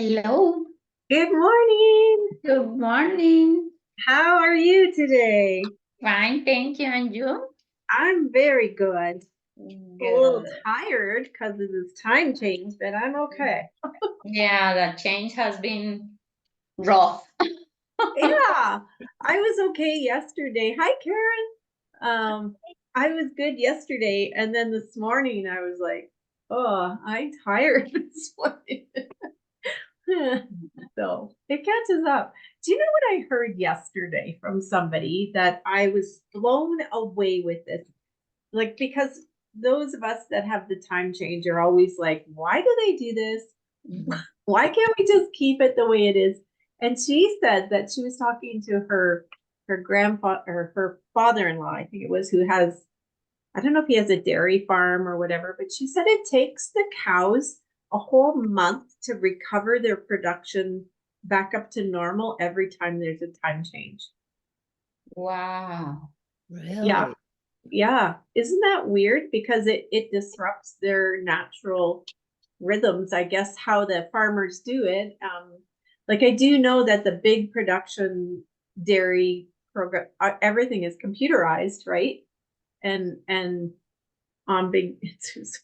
Hello, Good morning. good morning. How are you today? Fine, thank you. And you? I'm very good. A little Good. tired because of this time change, but I'm okay. Yeah, the change has been rough. Yeah, I was okay yesterday. Hi, Karen. I was good yesterday, and then this morning I was like, oh, I'm tired this morning. So it catches up. Do you know what I heard yesterday from somebody that I was blown away with this? Like, because those of us that have the time change are always like, why do they do this? Why can't we just keep it the way it is? And she said that she was talking to her grandfather or her father-in-law, I think it was, who has, I don't know if he has a dairy farm or whatever, but she said it takes the cows a whole month to recover their production back up to normal every time there's a time change. Wow. Yeah. Really? Yeah. Isn't that weird? Because it disrupts their natural rhythms, I guess, how the farmers do it. Like I do know that the big production dairy program, everything is computerized, right? And on big, it's just,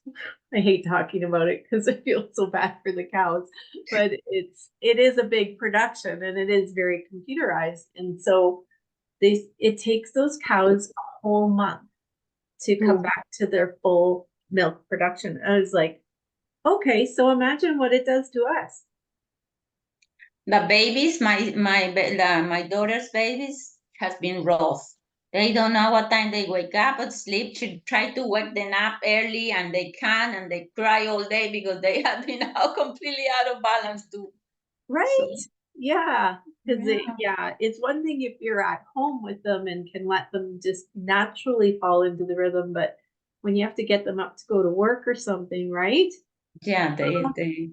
I hate talking about it because I feel so bad for the cows, but it is a big production and it is very computerized. And so it takes those cows a whole month to come Mm. back to their full milk production. I was like, okay, so imagine what it does to us. The babies, my daughter's babies has been rough. They don't know what time they wake up or sleep. She try to wake them up early and they can't and they cry all day because they have been out completely out of balance too. So Right? Yeah. Because yeah. yeah, it's one thing if you're at home with them and can let them just naturally fall into the rhythm, but when you have to get them up to go to work or something, right? Yeah, Oh, they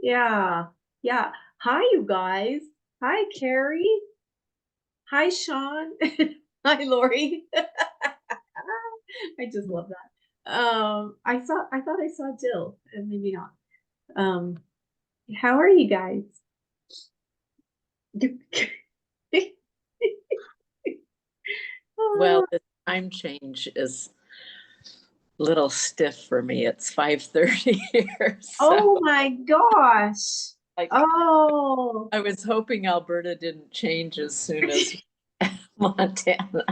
yeah. Yeah. Hi, you guys. Hi, Carrie. Hi, Sean. Hi, Lori. I just love that. I thought I saw Jill, and maybe not. Um, how are you guys? Well, the time change is a little stiff for me. It's 5:30 here. So Oh my gosh. like Oh. I was hoping Alberta didn't change as soon as Montana.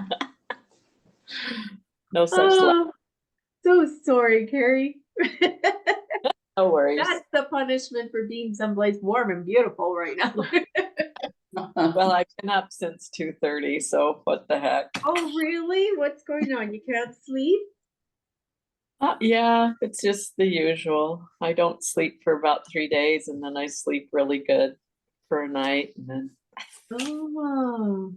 No such luck. Oh, so sorry, Carrie. No worries. That's the punishment for being someplace warm and beautiful right now. Well, I've been up since 2:30, so what the heck? Oh, really? What's going on? You can't sleep? Yeah, it's just the usual. I don't sleep for about 3 days and then I sleep really good for a night. And then Oh.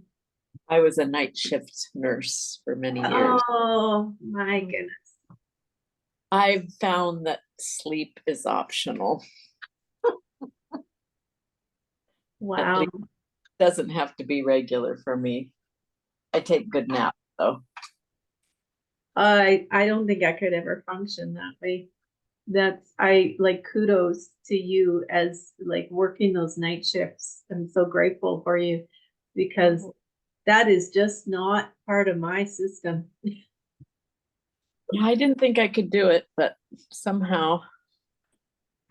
I was a night shift nurse for many years. Oh my goodness. I've found that sleep is optional. At Wow. least it doesn't have to be regular for me. I take good naps though. I don't think I could ever function that way. That's I like kudos to you as like working those night shifts. I'm so grateful for you because that is just not part of my system. Yeah, I didn't think I could do it, but somehow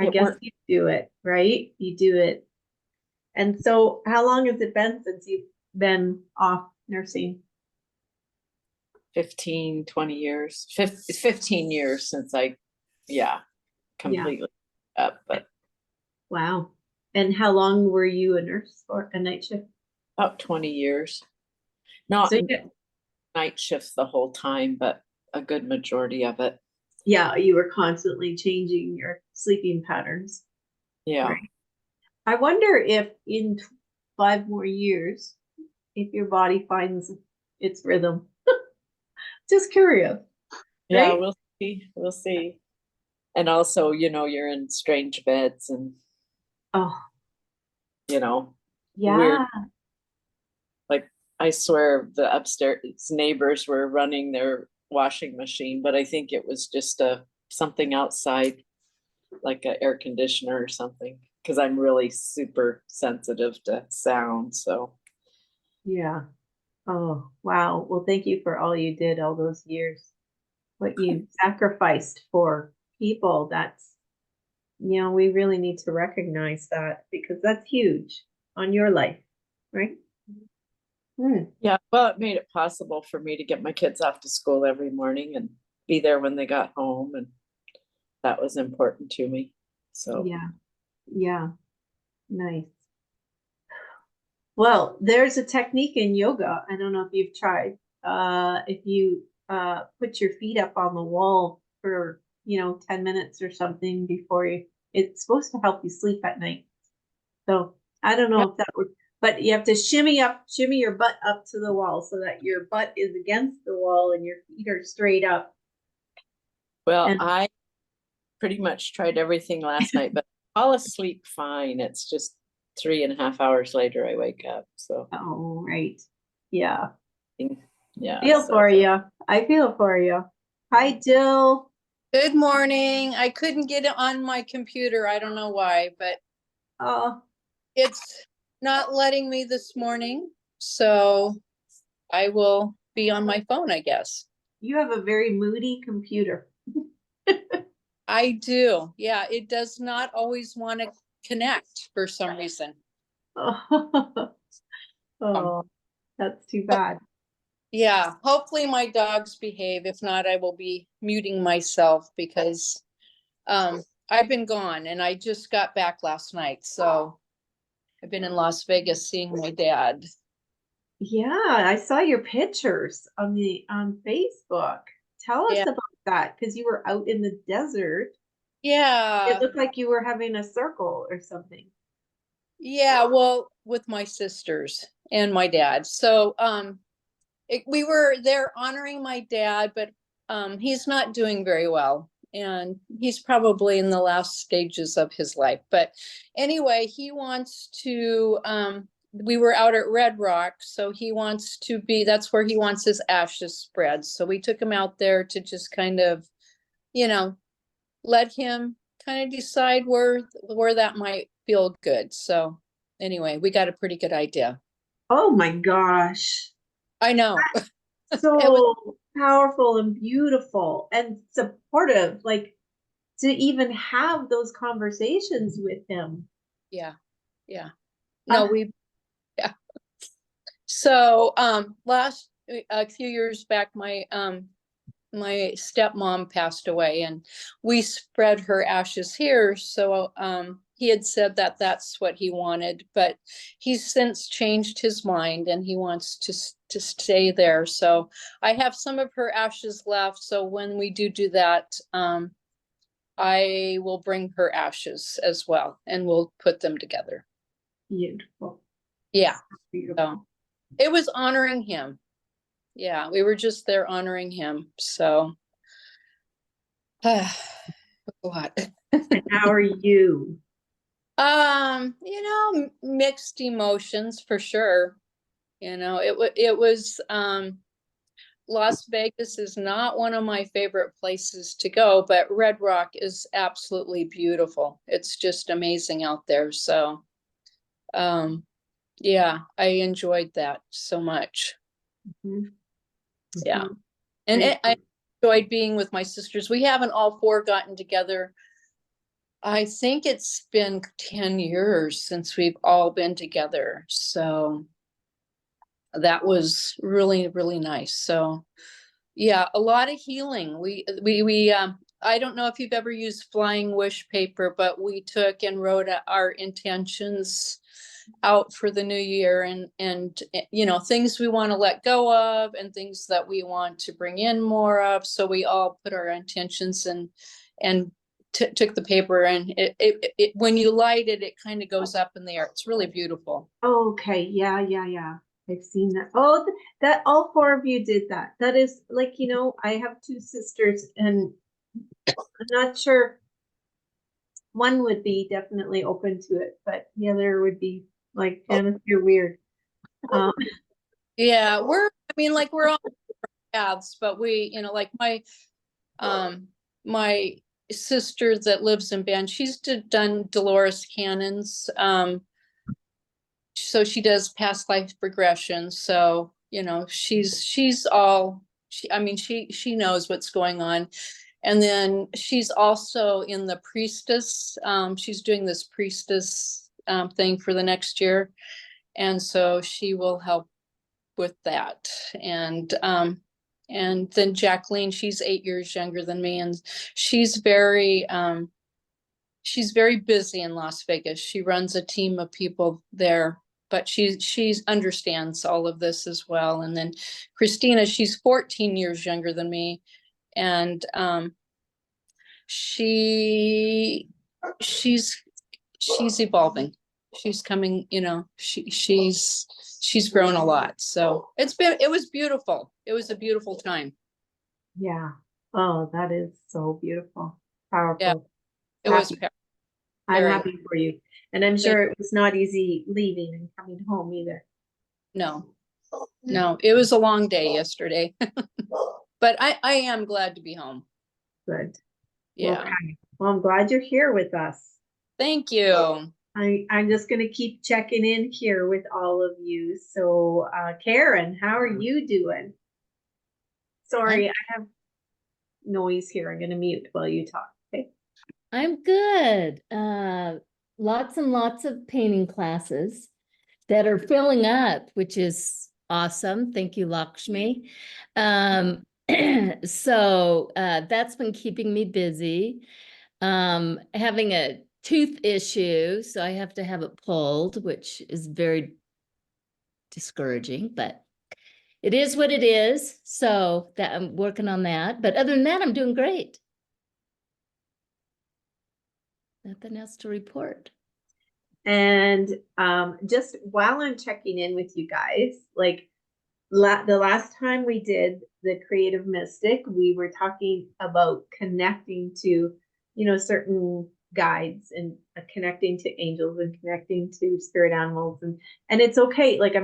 I it guess worked. you do it, right? You do it. And so how long has it been since you've been off nursing? 15, 20 years. 15 years since yeah, Yeah. completely up, but Wow. And how long were you a nurse for a night shift? about 20 years. Not So you night shifts the whole time, but a good majority of it. yeah, you were constantly changing your sleeping patterns. Yeah. Right. I wonder if in 5 more years, if your body finds its rhythm. Just curious, Yeah, right? we'll see. We'll see. And also, you're in strange beds and, Oh, you know, weird. yeah. Like, I swear the upstairs neighbors were running their washing machine, but I think it was just something outside, like an air conditioner or something. because I'm really super sensitive to sound. So Yeah. Oh, wow. Well, thank you for all you did all those years. What you sacrificed for people. That's, we really need to recognize that because that's huge on your life, right? yeah, well, it made it possible for me to get my kids off to school every morning and be there when they got home, and that was important to me. So Yeah. Yeah. Nice. Well, there's a technique in yoga. I don't know if you've tried. If you put your feet up on the wall for, 10 minutes or something before it's supposed to help you sleep at night. So I don't know if that would, but you have to shimmy your butt up to the wall so that your butt is against the wall and your feet are straight up. well, And I pretty much tried everything last night, but I fall asleep fine. It's just 3.5 hours later I wake up. So oh, right. Yeah. yeah. Feel So for you. I feel for you. Hi, Jill. Good morning. I couldn't get it on my computer. I don't know why, but Oh, it's not letting me this morning. So I will be on my phone, I guess. you have a very moody computer. I do. Yeah, it does not always want to connect for some reason. Oh, that's too bad. Yeah, hopefully my dogs behave. If not, I will be muting myself because I've been gone and I just got back last night. So I've been in Las Vegas seeing my dad. Yeah, I saw your pictures on Facebook. Tell us Yeah. about that because you were out in the desert. Yeah. It looked like you were having a circle or something. Yeah, well, with my sisters and my dad. So, we were there honoring my dad, but he's not doing very well, and he's probably in the last stages of his life. But anyway, he wants to. We were out at Red Rock, so he wants to be. That's where he wants his ashes spread. So we took him out there to just kind of, you know, let him kind of decide where that might feel good. So anyway, we got a pretty good idea. Oh my gosh. I know. So powerful and beautiful and supportive, like to even have those conversations with him. Yeah. Yeah. No, Uh, we yeah. So last a few years back my stepmom passed away and we spread her ashes here. So he had said that that's what he wanted, but he's since changed his mind and he wants to stay there. So I have some of her ashes left. So when we do that, I will bring her ashes as well and we'll put them together. Beautiful. Yeah. Beautiful. So it was honoring him. Yeah, we were just there honoring him. So a lot. And how are you? Mixed emotions for sure. It was Las Vegas is not one of my favorite places to go, but Red Rock is absolutely beautiful. It's just amazing out there. So yeah, I enjoyed that so much. Mhm. Yeah. Mhm. And Thank I enjoyed being with my sisters. We haven't all four gotten together. I think it's been 10 years since we've all been together. So that was really, really nice. So yeah, a lot of healing. I don't know if you've ever used flying wish paper, but we took and wrote our intentions out for the new year and things we want to let go of and things that we want to bring in more of. So we all put our intentions and took the paper and it when you light it, it kind of goes up in the air. It's really beautiful. Okay, yeah, yeah, yeah. I've seen that. Oh, that all four of you did that. That is like, I have two sisters and I'm not sure one would be definitely open to it, but the other would be like, Janice, you're weird. Yeah, we're on paths, but we, like my sister that lives in Bend. She's done Dolores Cannon's. So she does past life regression. So, you know, she's all, I mean, she knows what's going on. And then she's also in the priestess. She's doing this priestess thing for the next year. And so she will help with that. And then Jacqueline, she's 8 years younger than me, and she's very busy in Las Vegas. She runs a team of people there, but she understands all of this as well. And then Christina, she's 14 years younger than me, and she's evolving. She's coming, you know, she's grown a lot. So it was beautiful. It was a beautiful time. Yeah. Oh, that is so beautiful. Powerful. Yeah, it was. I'm very. happy for you. And I'm sure it was not easy leaving and coming home either. No, it was a long day yesterday, but I am glad to be home. Good. Yeah. Okay. Well, I'm glad you're here with us. Thank you. I'm just going to keep checking in here with all of you. So, Karen, how are you doing? Sorry, I have noise here. I'm going to mute while you talk. Okay. I'm good. Lots and lots of painting classes that are filling up, which is awesome. Thank you, Lakshmi. So that's been keeping me busy. Having a tooth issue, so I have to have it pulled, which is very discouraging, but it is what it is. So that I'm working on that. But other than that, I'm doing great. Nothing else to report. And just while I'm checking in with you guys, like the last time we did the Creative Mystic, we were talking about connecting to, you know, certain guides and connecting to angels and connecting to spirit animals. And it's okay. Like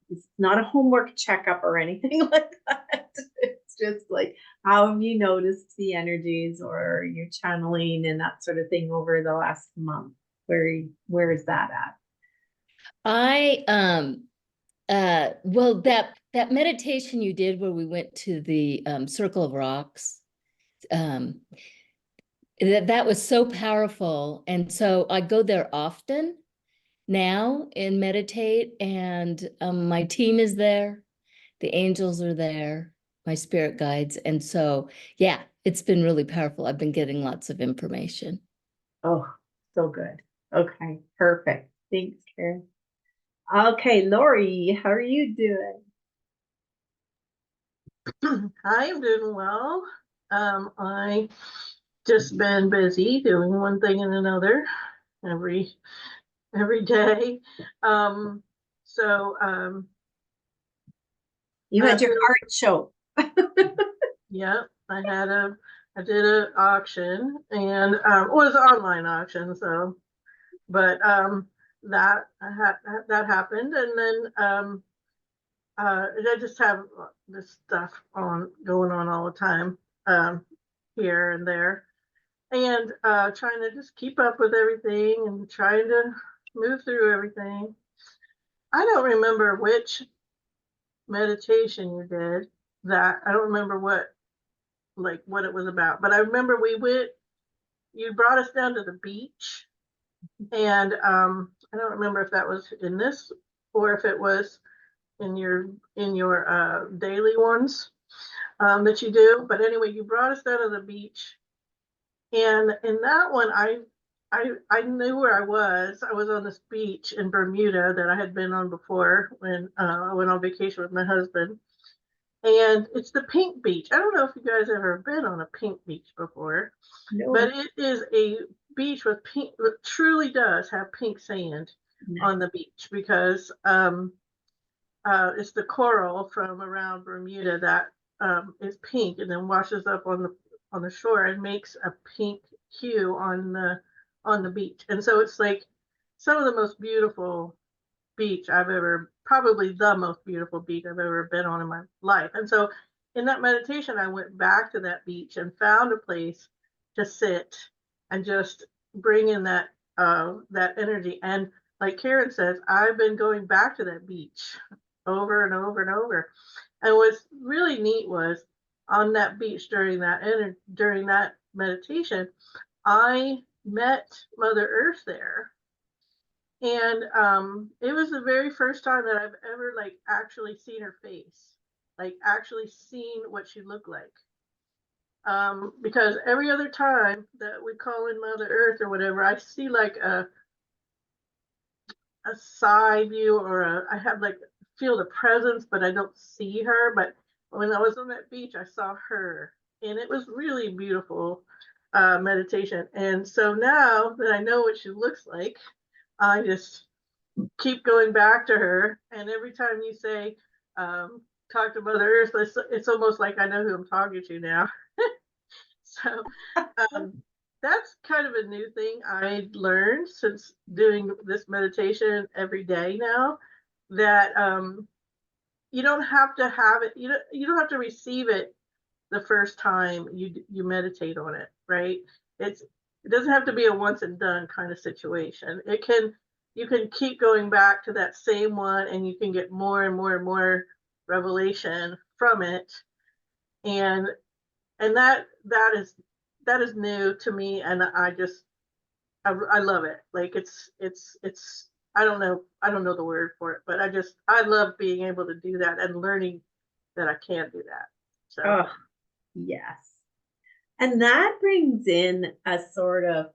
it's not a homework checkup or anything like that. It's just like, how have you noticed the energies or your channeling and that sort of thing over the last month? Where is that at? Well, that meditation you did where we went to the Circle of Rocks, that was so powerful. And so I go there often now and meditate, and my team is there, the angels are there, my spirit guides. And so, yeah, it's been really powerful. I've been getting lots of information. Oh, so good. Okay, perfect. Thanks, Karen. Okay, Lori, how are you doing? I'm doing well. I just been busy doing one thing and another every day. You had your art show. Yeah, I did an auction, and it was an online auction, so but that happened, and then I just have this stuff going on all the time, here and there, and trying to just keep up with everything and trying to move through everything. I don't remember which meditation you did. That I don't remember what it was about, but I remember you brought us down to the beach, and I don't remember if that was in this or if it was in your daily ones that you do. But anyway, you brought us down to the beach, and in that one I knew where I was. I was on this beach in Bermuda that I had been on before when I went on vacation with my husband. And it's the pink beach. I don't know if you guys ever been on a pink beach before, No. but it is a beach with pink, it truly does have pink sand on the beach, because it's the coral from around Bermuda that is pink and then washes up on the shore and makes a pink hue on the beach. And so it's like some of the most beautiful beach probably the most beautiful beach I've ever been on in my life. And so in that meditation, I went back to that beach and found a place to sit and just bring in that energy. And like Karen says, I've been going back to that beach over and over and over. And what's really neat was on that beach during that meditation, I met Mother Earth there. And it was the very first time that I've ever like actually seen her face, like actually seen what she looked like. Because every other time that we call in Mother Earth or whatever, I see like a side view, or I have like feel the presence, but I don't see her. But when I was on that beach, I saw her, and it was really beautiful meditation. And so now that I know what she looks like, I just keep going back to her. And every time you say, talk to Mother Earth, it's almost like I know who I'm talking to now. So that's kind of a new thing I learned since doing this meditation every day now, that you don't have to have it, you don't have to receive it the first time you meditate on it, right? It doesn't have to be a once and done kind of situation. You can keep going back to that same one, and you can get more and more and more revelation from it. And that is new to me, and I love it. Like it's I don't know the word for it, but I love being able to do that and learning that I can do that. So Oh, yes. And that brings in a sort of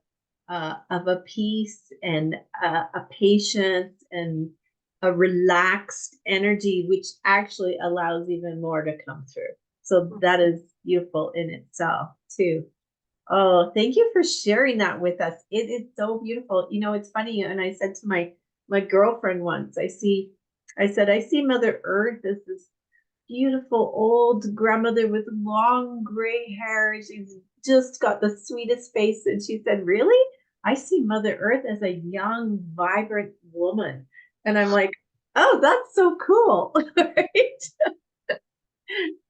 a peace and a patience and a relaxed energy, which actually allows even more to come through. So that is beautiful in itself too. Oh, thank you for sharing that with us. It is so beautiful. You know, it's funny. And I said to my girlfriend once, I said, I see Mother Earth as this beautiful old grandmother with long gray hair. She's just got the sweetest face. And she said, really? I see Mother Earth as a young, vibrant woman. And I'm like, oh, that's so cool. Right?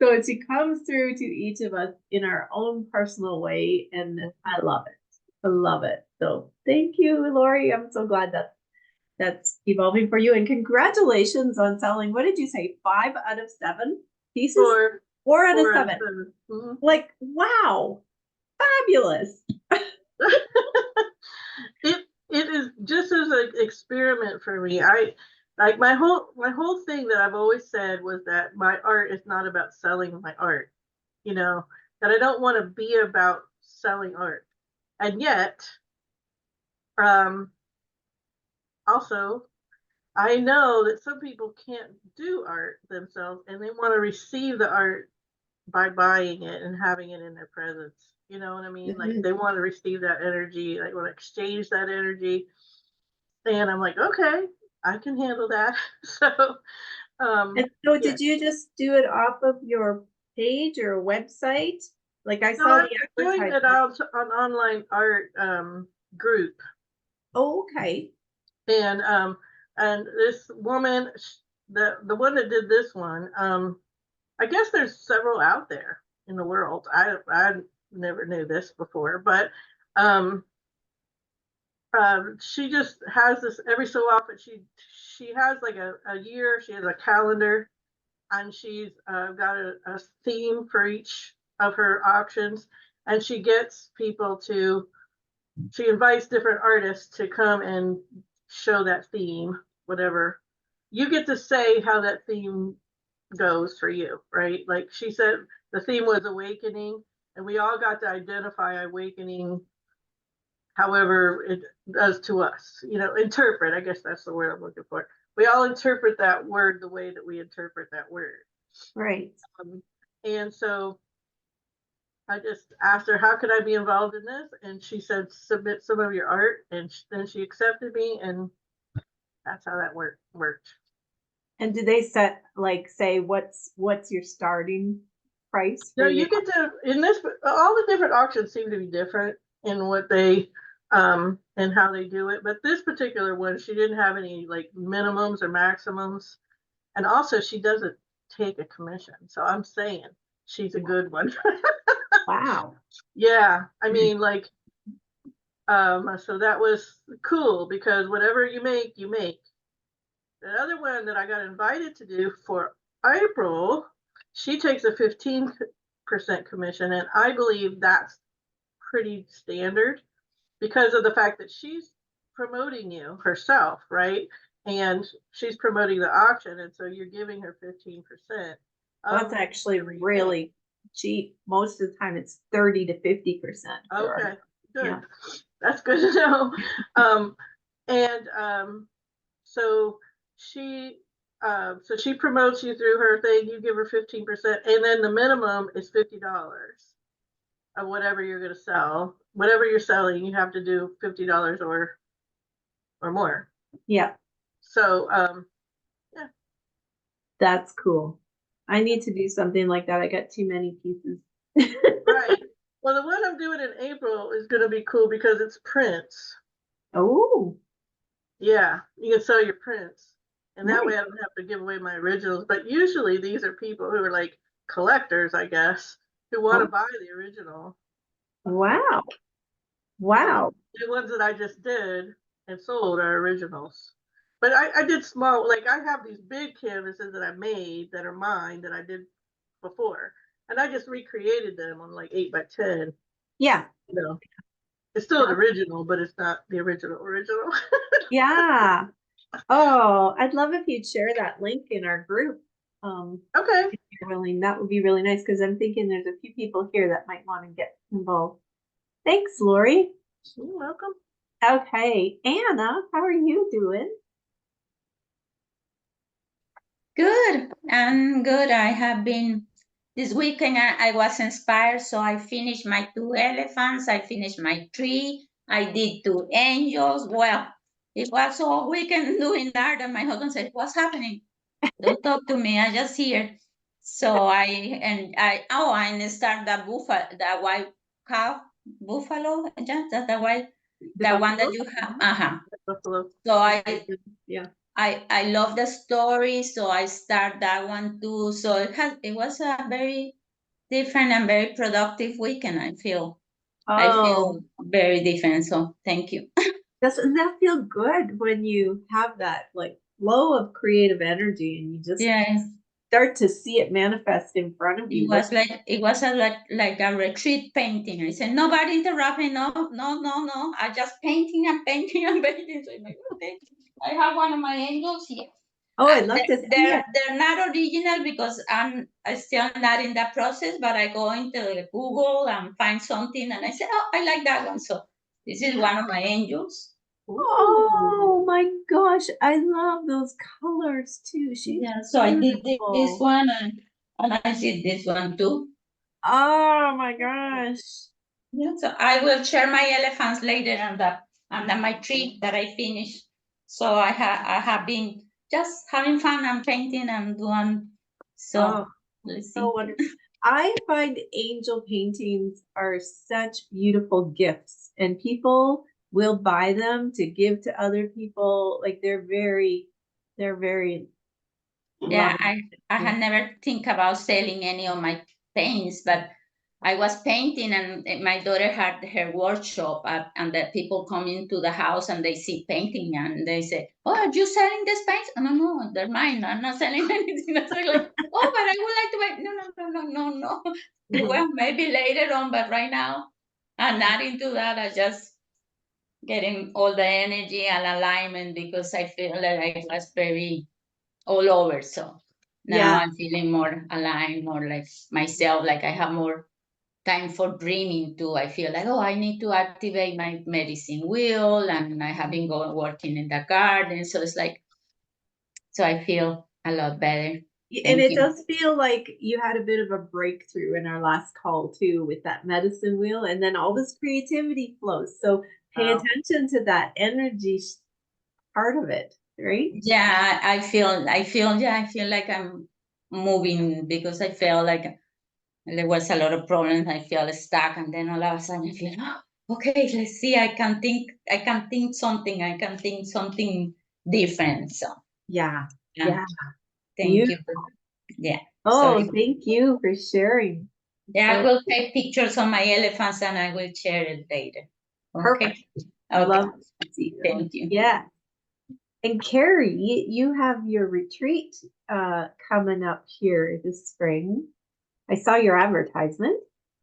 So she comes through to each of us in our own personal way. And I love it. I love it. So thank you, Lori. I'm so glad that's evolving for you. And congratulations on selling, what did you say, 5 out of 7 pieces? 4 out of 7. Mm-hmm. Like, wow, fabulous. It is just as an experiment for me. I like my whole thing that I've always said was that my art is not about selling my art, you know, that I don't want to be about selling art. And yet, also, I know that some people can't do art themselves, and they want to receive the art by buying it and having it in their presence. You know what I mean? Like they want to receive that energy, like want to exchange that energy. And I'm like, okay, I can handle that. So, And so did you just do it off of your page or website? Like I saw I'm the doing it out on online art group. Oh, okay. And this woman, the one that did this one, I guess there's several out there in the world. I never knew this before, but she just has this every so often. She has like a year. She has a calendar, and she's got a theme for each of her auctions, and she gets people to. She invites different artists to come and show that theme, whatever. You get to say how that theme goes for you, right? Like she said, the theme was awakening, and we all got to identify awakening however it does to us. You know, interpret, I guess that's the word I'm looking for. We all interpret that word the way that we interpret that word. Right. And so I just asked her, how could I be involved in this? And she said, submit some of your art. And then she accepted me, and that's how that worked. And do they set like say what's your starting price? No, you get to all the different auctions seem to be different in what they and how they do it. But this particular one, she didn't have any like minimums or maximums. And also she doesn't take a commission. So I'm saying she's a good one. Wow. Yeah, I mean, like, so that was cool because whatever you make, you make. The other one that I got invited to do for April, she takes a 15% commission, and I believe that's pretty standard because of the fact that she's promoting you herself, right? And she's promoting the auction, and so you're giving her 15%. That's actually really cheap. Most of the time it's 30 to 50%. Okay, good. Yeah. That's good to know. And so she promotes you through her thing. You give her 15%, and then the minimum is $50 of whatever you're going to sell. Whatever you're selling, you have to do $50 or more. Yeah, So that's cool. I need to do something like that. I got too many pieces. right. Well, the one I'm doing in April is going to be cool because it's prints. Oh, Yeah, you can sell your prints, and that way nice. I don't have to give away my originals. But usually these are people who are like collectors, I guess, who want to Oh. buy the original. Wow. Wow. The ones that I just did and sold are originals. But I did small, like I have these big canvases that I made that are mine that I did before. And I just recreated them on like 8x10. Yeah. You know, it's still an original, but it's not the original. Yeah. Oh, I'd love if you'd share that link in our group. Okay. If you're willing, that would be really nice because I'm thinking there's a few people here that might want to get involved. Thanks, Lori. You're welcome. Okay, Anna, how are you doing? Good. I'm good. I have been this weekend. I was inspired, so I finished my 2 elephants. I finished my 3. I did 2 angels. Well, it was all weekend doing that, and my husband said, "What's happening? Don't talk to me. I just here." So I start the buffalo, the white cow buffalo. Yeah, that's the white, the one that you have. Buffalo. So Yeah. I love the story, so I start that one too. So it was a very different and very productive weekend. I feel Oh, very different. So thank you. doesn't that feel good when you have that like flow of creative energy and you just Yes, start to see it manifest in front of you? it was like a retreat painting. I said, nobody interrupt me. No, no, no, no. I just painting and painting and painting. So I'm like, okay. I have one of my angels here. Oh, I'd love to see it. They're not original because I'm still not in that process, but I go into Google and find something and I say, oh, I like that one. So this is one of my angels. Oh my gosh, I love those colors too. She's Yeah, so I did this beautiful. one and I did this one too. Oh my gosh. Yeah, so I will share my elephants later and my tree that I finished. So I have been just having fun and painting and doing so. Oh, Let's so see. wonderful. I find angel paintings are such beautiful gifts, and people will buy them to give to other people. Like they're very Yeah, loving. I had never think about selling any of my paints, but I was painting and my daughter had her workshop and the people come into the house and they see painting and they say, oh, are you selling this paint? Oh, no, they're mine. I'm not selling anything. That's like, oh, but I would like to buy. No. Well, maybe later on, but right now I'm not into that. I just getting all the energy and alignment because I feel that I was very all over. So now Yeah. I'm feeling more aligned, more like myself, like I have more time for dreaming too. I feel like, oh, I need to activate my medicine wheel and I have been working in the garden. So it's like, so I feel a lot better. And Thank it you. does feel like you had a bit of a breakthrough in our last call too with that medicine wheel, and then all this creativity flows. So pay Wow. attention to that energy part of it, right? Yeah, I feel like I'm moving because I feel like there was a lot of problems. I feel stuck, and then all of a sudden I feel, oh, okay, let's see. I can think something different. So Yeah. yeah, Yeah. thank you. Yeah. Oh, Sorry. thank you for sharing. Yeah, I So- will take pictures of my elephants and I will share it later. Okay. Perfect. I Okay. love to see those. Thank you. Yeah. And Carrie, you have your retreat coming up here this spring. I saw your advertisement.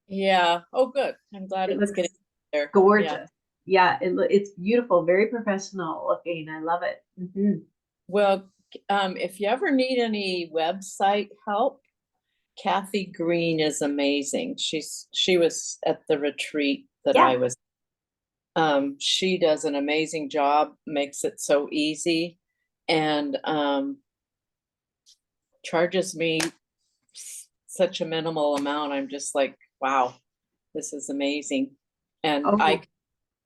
Yeah. Oh, good. I'm glad It it's looks getting there. Yeah. gorgeous. Yeah, it's beautiful, very professional looking. I love it. Mhm. Well, if you ever need any website help, Kathy Green is amazing. She was at the retreat that Yeah. I was. She does an amazing job, makes it so easy, and charges me such a minimal amount. I'm just like, wow, this is amazing. And Oh,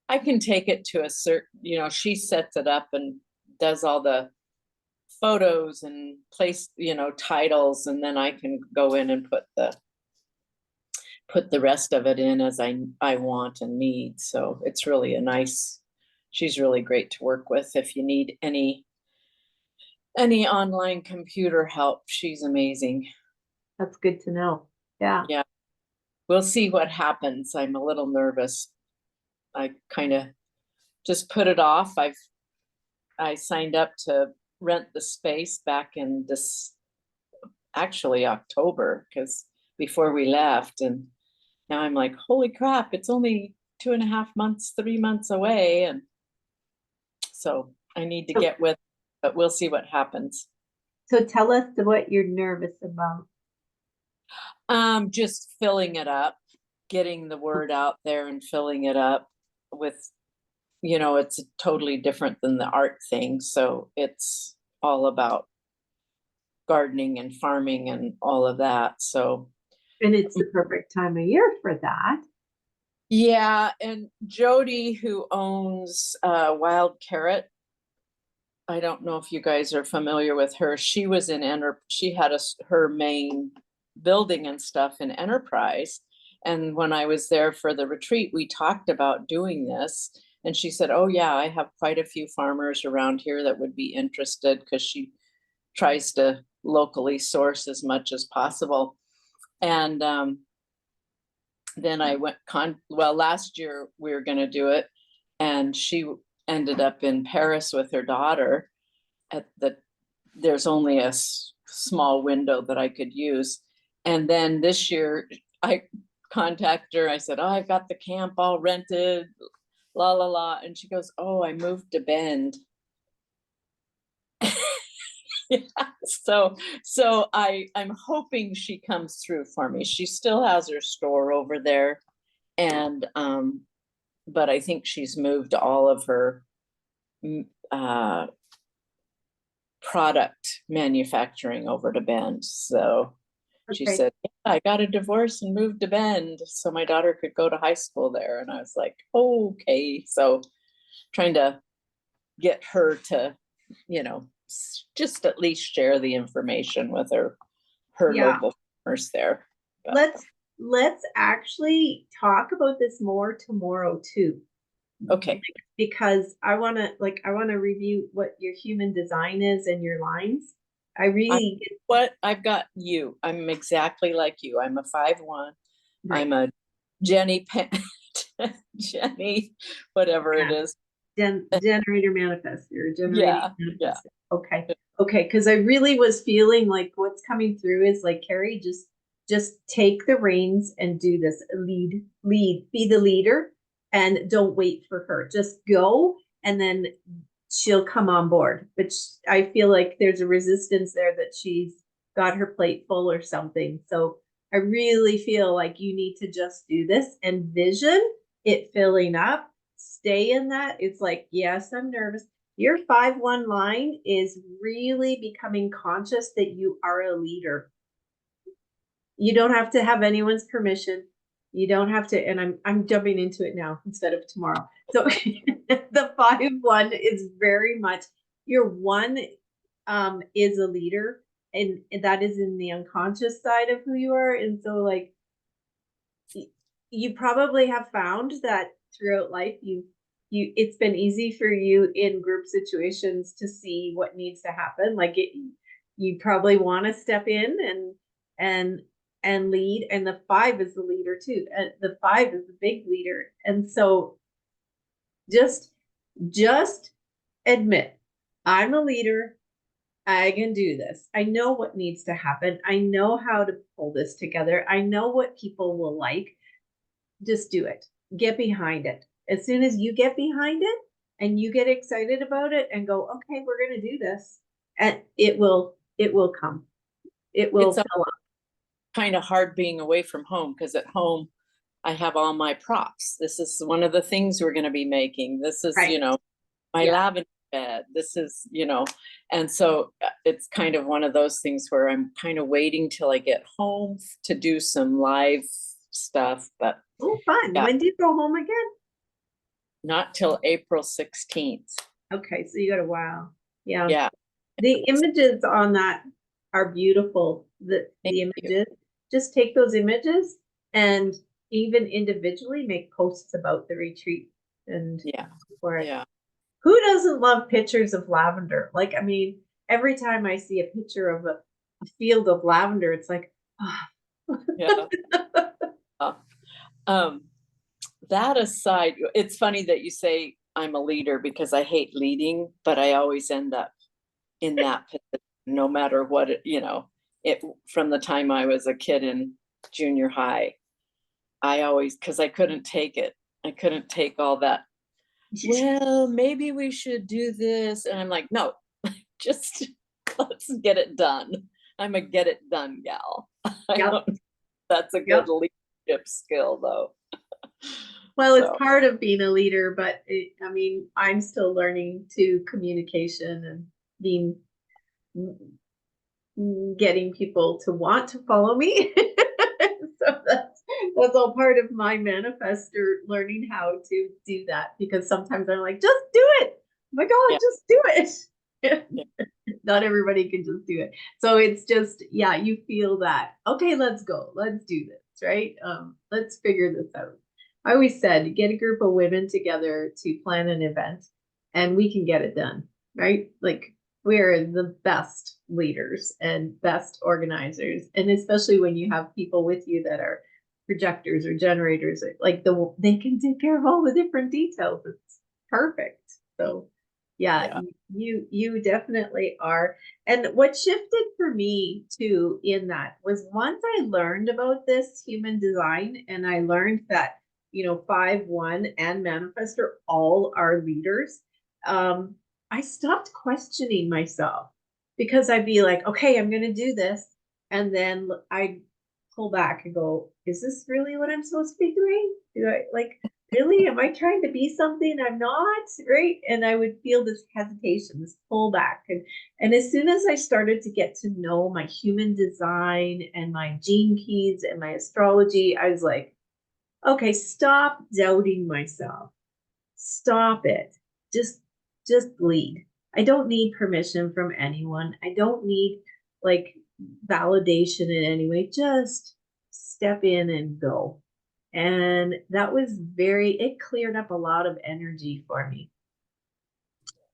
I can take it to a certain, she sets it up and does all the photos and place, titles, and then I can go in and put the rest of it in as I want and need. So it's really she's really great to work with. If you need any online computer help, she's amazing. that's good to know. Yeah. Yeah. We'll see what happens. I'm a little nervous. I kind of just put it off. I signed up to rent the space back in this actually October, because before we left, and now I'm like, holy crap, it's only 2.5 months, 3 months away. And so I need to get with, but we'll see what happens. So tell us what you're nervous about. Just filling it up, getting the word out there and filling it up with, it's totally different than the art thing. So it's all about gardening and farming and all of that. So And it's the perfect time of year for that. yeah, and Jody, who owns Wild Carrot, I don't know if you guys are familiar with her. She was she had her main building and stuff in Enterprise. And when I was there for the retreat, we talked about doing this. And she said, oh yeah, I have quite a few farmers around here that would be interested, because she tries to locally source as much as possible. And then I last year we were going to do it, and she ended up in Paris with her daughter. There's only a small window that I could use. And then this year I contacted her. I said, oh, I've got the camp all rented, la la la. And she goes, oh, I moved to Bend. Yeah, so I'm hoping she comes through for me. She still has her store over there, and but I think she's moved all of her product manufacturing over to Bend. So she Okay. said, yeah, I got a divorce and moved to Bend so my daughter could go to high school there. And I was like, okay. So trying to get her to, just at least share the information with her Yeah. local farmers there. But, Let's actually talk about this more tomorrow too. okay. Because I want to review what your human design is and your lines. I really get What I've got you. I'm exactly like you. I'm a 5/1. right. I'm a Jenny Jenny, whatever it is. Generator manifest or Yeah, manifest. Okay. Because I really was feeling like what's coming through is like, Carrie, just take the reins and do this. Lead, be the leader, and don't wait for her. Just go, and then she'll come on board. But I feel like there's a resistance there that she's got her plate full or something. So I really feel like you need to just do this and vision it filling up. Stay in that. It's like, yes, I'm nervous. Your 5/1 line is really becoming conscious that you are a leader. You don't have to have anyone's permission. You don't have to, and I'm jumping into it now instead of tomorrow. So the 5/1 is very much your one is a leader, and that is in the unconscious side of who you are. And so like you probably have found that throughout life it's been easy for you in group situations to see what needs to happen. Like you probably want to step in and lead, and the 5 is the leader too. And the 5 is the big leader. And so just admit, I'm a leader. I can do this. I know what needs to happen. I know how to pull this together. I know what people will like. Just do it. Get behind it. As soon as you get behind it and you get excited about it and go, okay, we're going to do this, and it will come. It will It's a- fill up. Kind of hard being away from home, because at home I have all my props. This is one of the things we're going to be making. This is, Right. my Yeah. lavender bed. This is, and so it's kind of one of those things where I'm kind of waiting till I get home to do some live stuff, but Oh, fun. Yeah. When do you go home again? not till April 16th. Okay, so you got a while. Yeah. Yeah. The images on that are beautiful. The Thank you. images, just take those images and even individually make posts about the retreat and Yeah. for it. Yeah. Who doesn't love pictures of lavender? Like, I mean, every time I see a picture of a field of lavender, it's like, ah. Yeah. That aside, it's funny that you say I'm a leader, because I hate leading, but I always end up in that position, no matter what it from the time I was a kid in junior high. I always, because I couldn't take it. I couldn't take all that. Well, maybe we should do this. And I'm like, no, just let's get it done. I'm a get it done gal. Yep. That's a Yep. good leadership skill, though. Well, it's So, part of being a leader, but I mean, I'm still learning to communication and being getting people to want to follow me. So that's all part of my manifestor, learning how to do that, because sometimes I'm like, just do it. Oh my God, Yeah. just do it. Yeah. Not everybody can just do it. So it's just, yeah, you feel that, okay, let's go. Let's do this, right? Let's figure this out. I always said, get a group of women together to plan an event and we can get it done, right? Like, we're the best leaders and best organizers. And especially when you have people with you that are projectors or generators, like they can take care of all the different details. It's perfect. So yeah, you definitely are. And what shifted for me too in that was, once I learned about this human design and I learned that, 5-1 and manifestor all are leaders. I stopped questioning myself, because I'd be like, okay, I'm going to do this. And then I'd pull back and go, is this really what I'm supposed to be doing? Do I really, am I trying to be something I'm not? Right. And I would feel this hesitation, this pullback. And as soon as I started to get to know my human design and my gene keys and my astrology, I was like, okay, stop doubting myself. Stop it. Just lead. I don't need permission from anyone. I don't need validation in any way. Just step in and go. And that was it cleared up a lot of energy for me.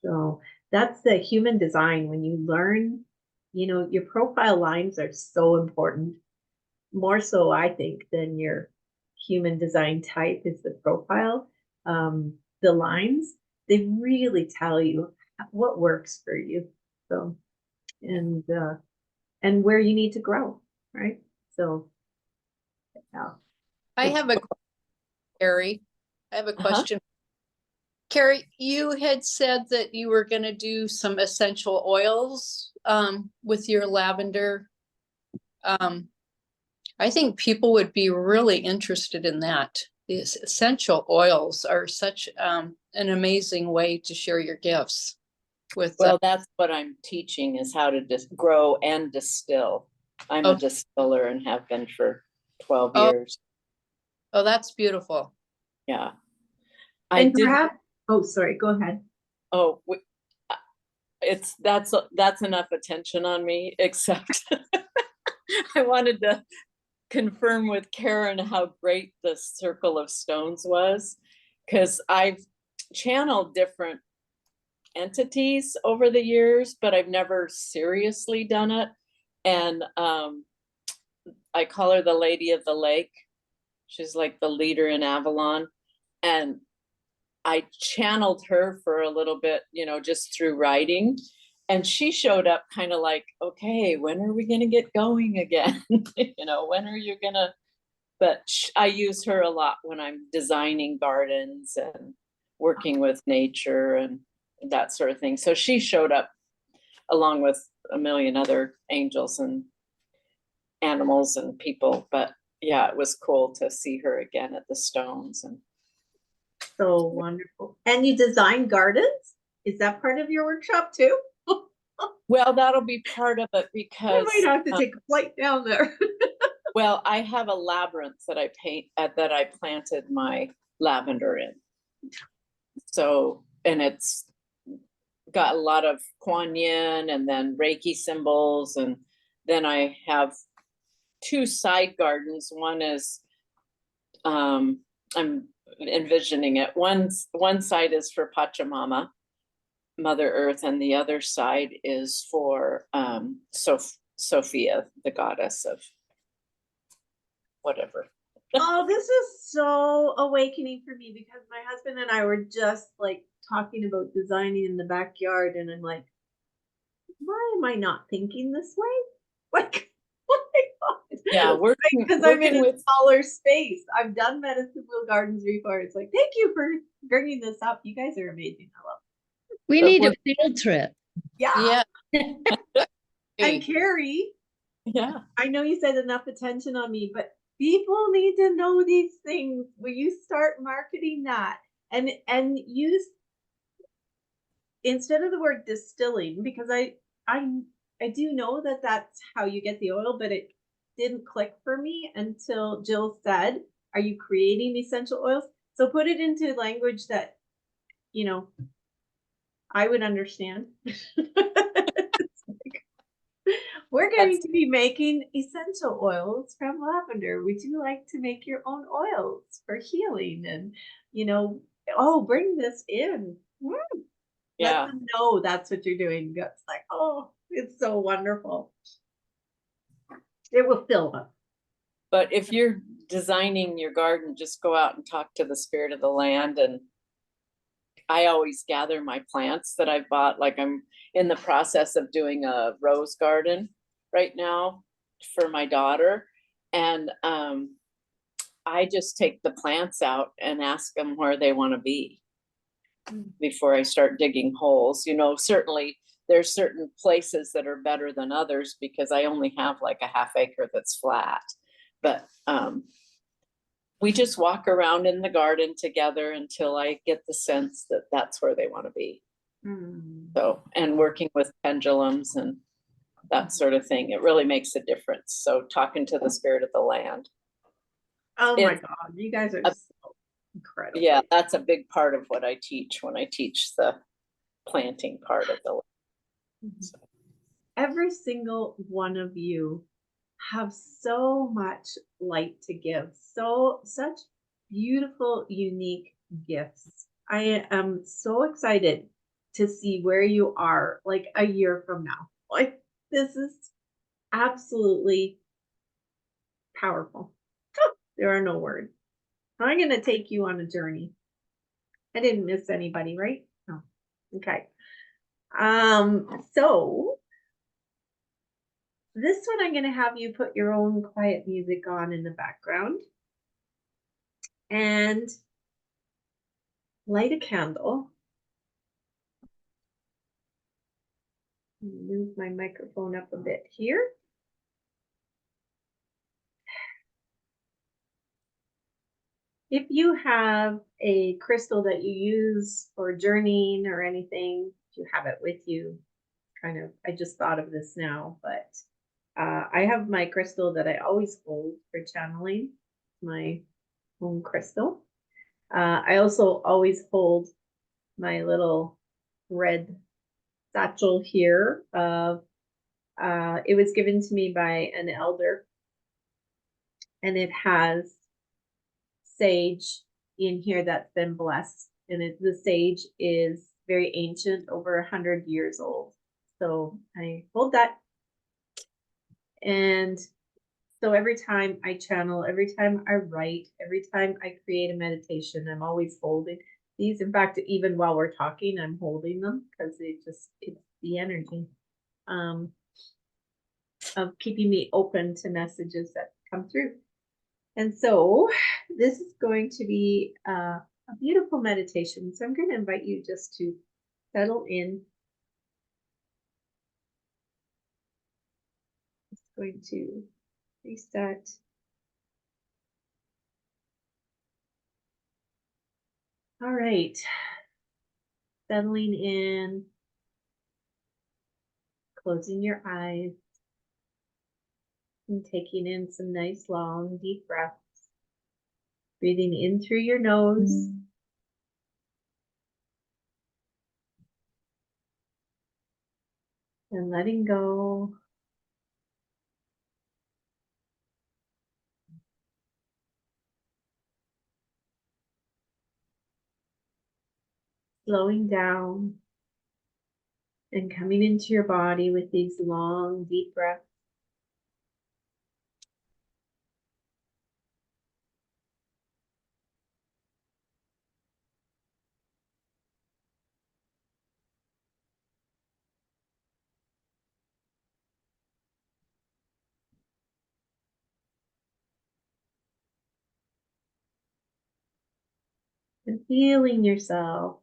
So that's the human design. When you learn, your profile lines are so important. More so, I think, than your human design type is the profile. The lines, they really tell you what works for you. So, and where you need to grow, right? So, yeah. I have a Carrie. I have a question. Carrie, you had said that you were going to do some essential oils with your lavender. I think people would be really interested in that. These essential oils are such an amazing way to share your gifts with. Well, that's what I'm teaching, is how to grow and distill. I'm a distiller and have been for 12 years. Oh, that's beautiful. Yeah. Oh, sorry, go ahead. Oh, that's enough attention on me, except I wanted to confirm with Karen how great the Circle of Stones was, because I've channeled different entities over the years, but I've never seriously done it. And I call her the Lady of the Lake. She's like the leader in Avalon. And I channeled her for a little bit, you know, just through writing. And she showed up kind of like, okay, when are we going to get going again? You know, when are you going to? But I use her a lot when I'm designing gardens and working with nature and that sort of thing. So she showed up along with a million other angels and animals and people. But yeah, it was cool to see her again at the Stones. And So wonderful. And you design gardens? Is that part of your workshop too? well, that'll be part of it I because might have to take a flight down there. well, I have a labyrinth that I paint that I planted my lavender in. So, and it's got a lot of Kuan Yin and then Reiki symbols. And then I have 2 side gardens. One is, I'm envisioning it. One side is for Pachamama, Mother Earth, and the other side is for Sophia, the goddess of whatever. Oh, this is so awakening for me because my husband and I were just like talking about designing in the backyard, and I'm like, why am I not thinking this way? Like, oh my God. Yeah, working Because I'm in a with smaller space. I've done medicine wheel gardens before. It's like, thank you for bringing this up. You guys are amazing. I love We But need a we're- field trip. it. Yeah. Yeah. And Carrie, yeah. I know you said enough attention on me, but people need to know these things. Will you start marketing that and use instead of the word distilling, because I do know that that's how you get the oil, but it didn't click for me until Jill said, "Are you creating essential oils?" So put it into language that you know I would understand. We're going That's- to be making essential oils from lavender. Would you like to make your own oils for healing? And, oh, bring this in. Let Yeah. them know that's what you're doing. It's like, oh, it's so wonderful. It will fill them. But if you're designing your garden, just go out and talk to the spirit of the land. And I always gather my plants that I've bought. Like I'm in the process of doing a rose garden right now for my daughter. And I just take the plants out and ask them where they want to be before I start digging holes. Certainly there's certain places that are better than others because I only have like a half acre that's flat. But we just walk around in the garden together until I get the sense that that's where they want to be. So, and working with pendulums and that sort of thing, it really makes a difference. So talking to the spirit of the land. Oh my It's- God, you guys are so incredible. Yeah, that's a big part of what I teach when I teach the planting part of the land. So, Every single one of you have so much light to give, such beautiful, unique gifts. I am so excited to see where you are like a year from now. Like this is absolutely powerful. There are no words. I'm going to take you on a journey. I didn't miss anybody, right? No. Okay. So this one, I'm going to have you put your own quiet music on in the background and light a candle. Move my microphone up a bit here. If you have a crystal that you use for journeying or anything, if you have it with you, I just thought of this now, but I have my crystal that I always hold for channeling, my own crystal. I also always hold my little red satchel here. It was given to me by an elder, and it has sage in here that's been blessed, and the sage is very ancient, over 100 years old. So I hold that, and So every time I channel, every time I write, every time I create a meditation, I'm always holding these. In fact, even while we're talking, I'm holding them because it's the energy of keeping me open to messages that come through. And so this is going to be a beautiful meditation. So I'm going to invite you just to settle in. It's going to reset. All right. Settling in, closing your eyes, and taking in some nice long deep breaths. Breathing in through your nose. And letting go. Slowing down and coming into your body with these long deep breaths. And feeling yourself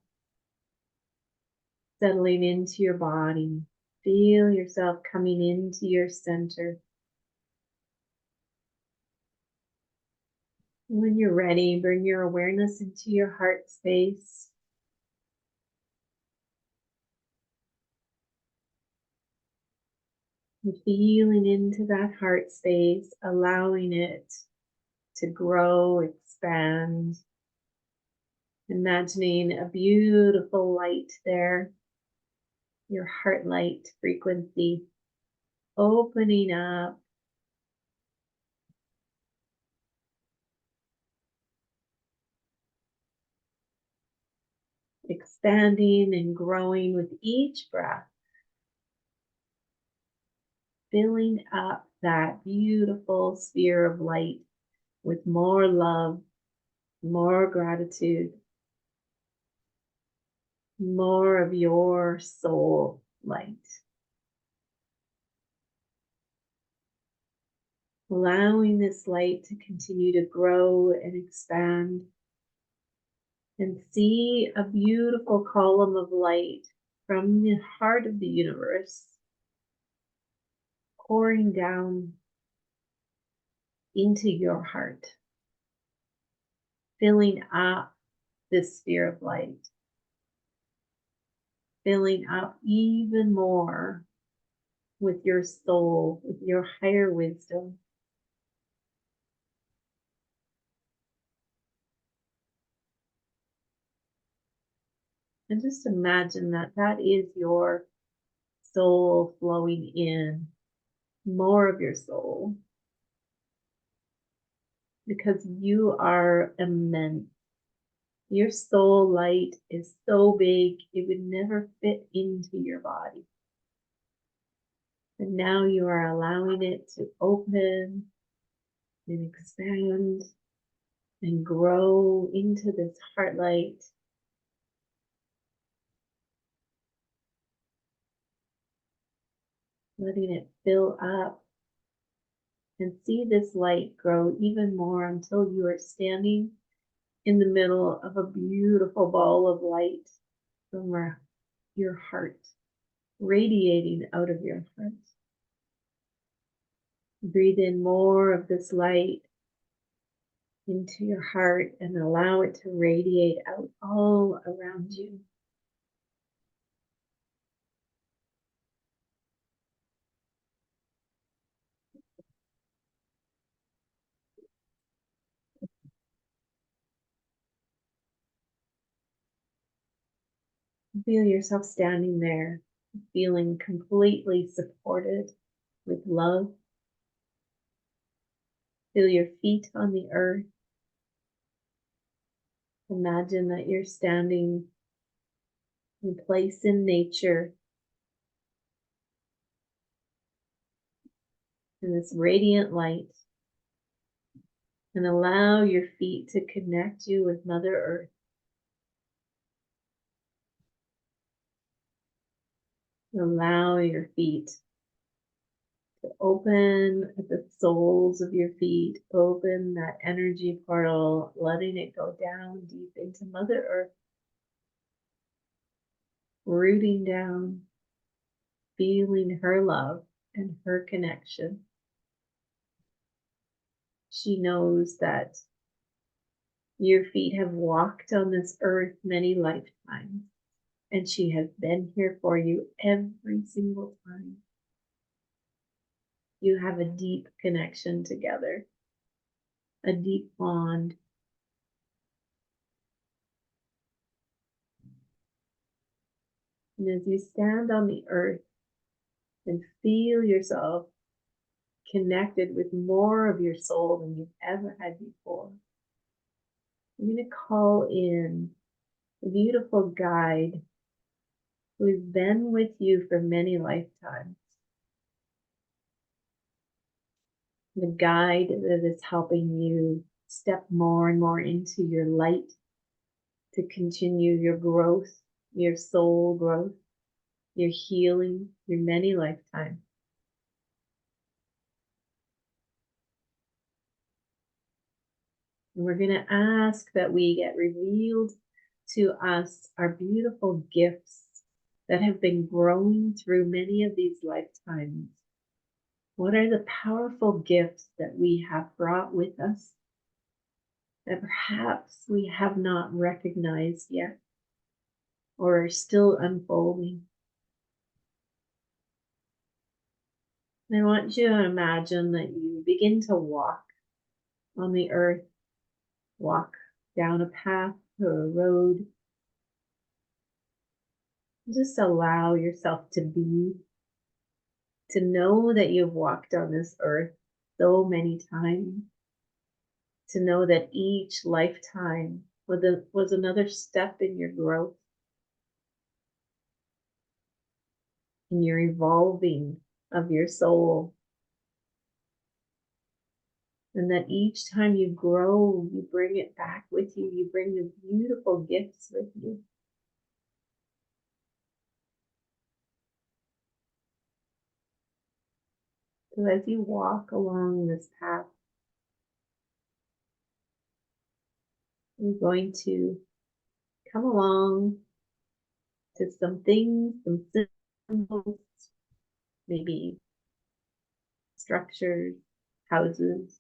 settling into your body. Feel yourself coming into your center. When you're ready, bring your awareness into your heart space. And feeling into that heart space, allowing it to grow, expand. Imagining a beautiful light there, your heart light frequency, opening up. Expanding and growing with each breath. Filling up that beautiful sphere of light with more love, more gratitude, more of your soul light. Allowing this light to continue to grow and expand. And see a beautiful column of light from the heart of the universe pouring down into your heart, filling up this sphere of light, filling up even more with your soul, with your higher wisdom. And just imagine that that is your soul flowing in, more of your soul, because you are immense. Your soul light is so big, it would never fit into your body. And now you are allowing it to open and expand and grow into this heart light. Letting it fill up and see this light grow even more until you are standing in the middle of a beautiful ball of light from your heart, radiating out of your heart. Breathe in more of this light into your heart and allow it to radiate out all around you. Feel yourself standing there, feeling completely supported with love. Feel your feet on the earth. Imagine that you're standing in place in nature. And this radiant light And allow your feet to connect you with Mother Earth. Allow your feet to open at the soles of your feet, open that energy portal, letting it go down deep into Mother Earth, rooting down, feeling her love and her connection. She knows that your feet have walked on this earth many lifetimes, and she has been here for you every single time. You have a deep connection together, a deep bond. And as you stand on the earth and feel yourself connected with more of your soul than you've ever had before, I'm going to call in a beautiful guide who has been with you for many lifetimes. The guide that is helping you step more and more into your light to continue your growth, your soul growth, your healing, your many lifetimes. And we're going to ask that we get revealed to us our beautiful gifts that have been growing through many of these lifetimes. What are the powerful gifts that we have brought with us that perhaps we have not recognized yet or are still unfolding? I want you to imagine that you begin to walk on the earth, walk down a path or a road. Just allow yourself to be, to know that you've walked on this earth so many times, to know that each lifetime was another step in your growth, in your evolving of your soul. And that each time you grow, you bring it back with you. You bring the beautiful gifts with you. So as you walk along this path, you're going to come along to some things, some symbols, maybe structures, houses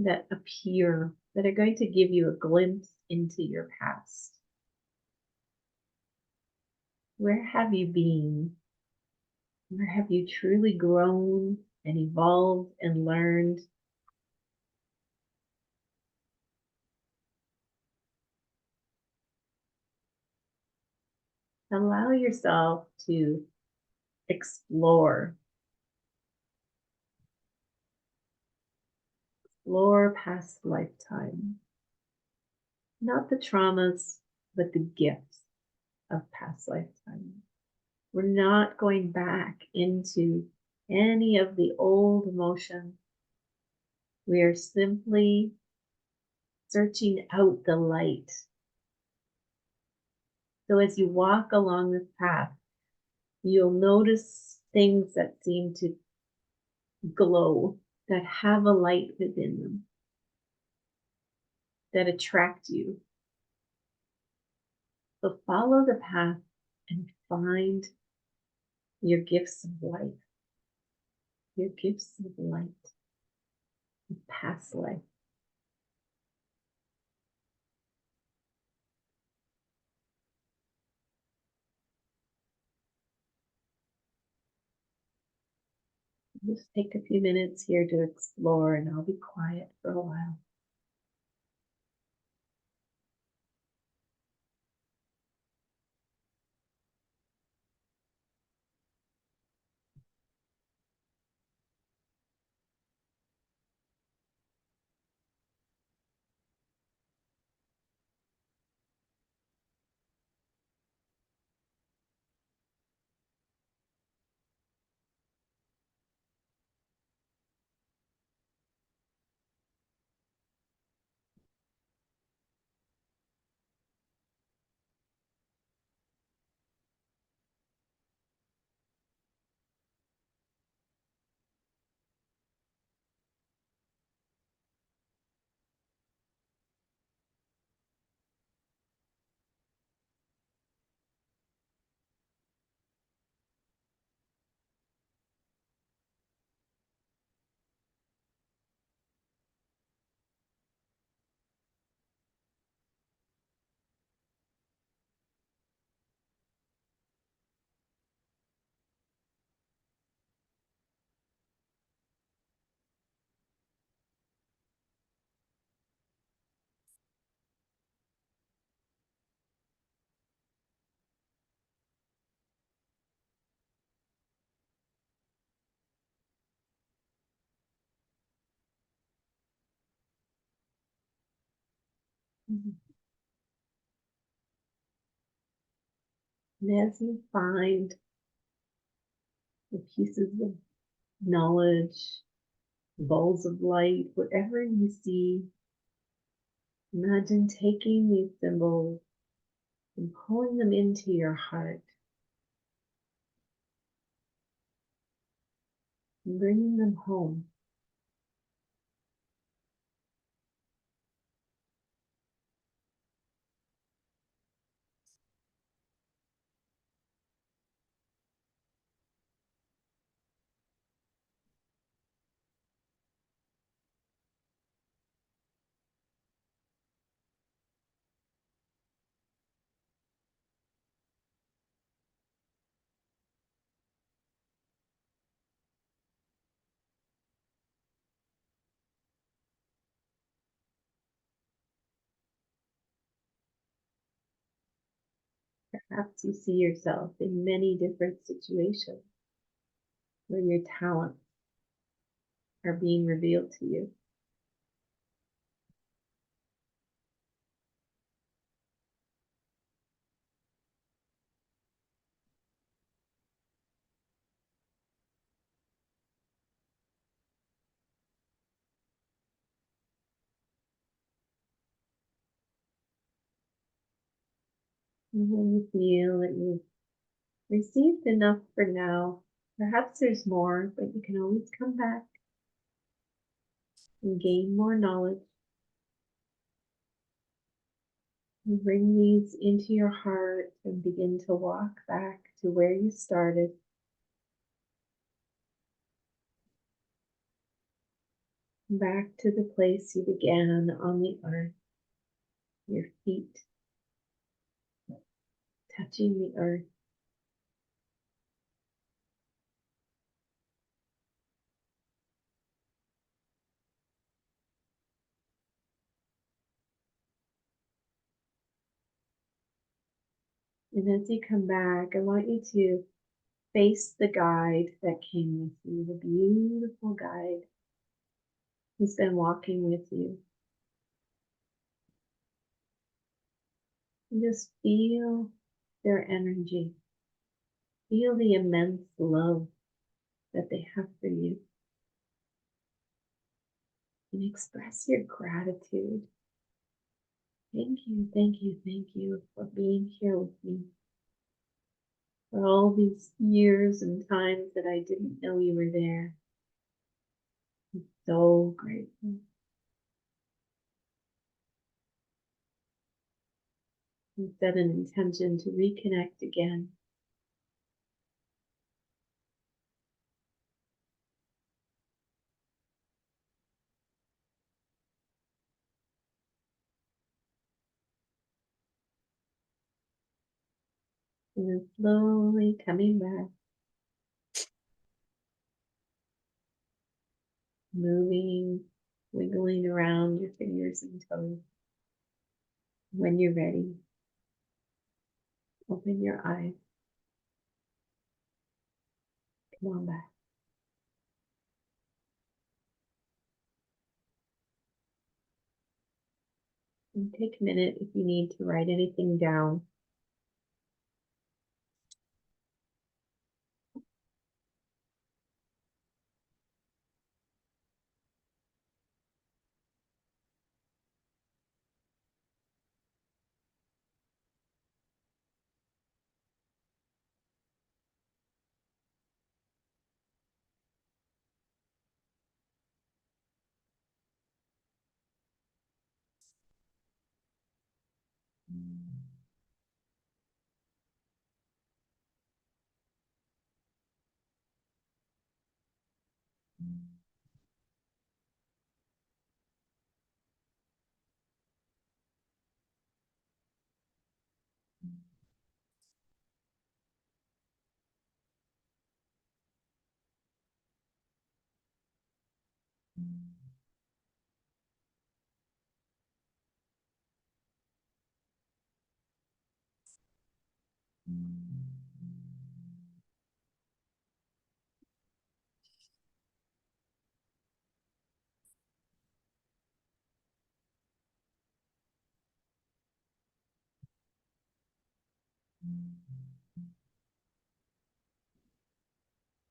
that appear, that are going to give you a glimpse into your past. Where have you been? Where have you truly grown and evolved and learned? Allow yourself to explore past lifetime. Not the traumas, but the gifts of past lifetime. We're not going back into any of the old emotions. We are simply searching out the light. So as you walk along this path, you'll notice things that seem to glow, that have a light within them, that attract you. So follow the path and find your gifts of life, your gifts of light, of past life. Just take a few minutes here to explore, and I'll be quiet for a while. Mhm. And as you find the pieces of knowledge, balls of light, whatever you see, imagine taking these symbols and pulling them into your heart and bringing them home. Perhaps you see yourself in many different situations where your talents are being revealed to you. And when you feel that you've received enough for now, perhaps there's more, but you can always come back and gain more knowledge. And bring these into your heart and begin to walk back to where you started. Back to the place you began on the earth, your feet touching the earth. And as you come back, I want you to face the guide that came with you, the beautiful guide who's been walking with you. And just feel their energy. Feel the immense love that they have for you. And express your gratitude. Thank you, thank you, thank you for being here with me. For all these years and times that I didn't know you were there. I'm so grateful. And set an intention to reconnect again. And then slowly coming back. Moving, wiggling around your fingers and toes. When you're ready, open your eyes. Come on back. And take a minute if you need to write anything down.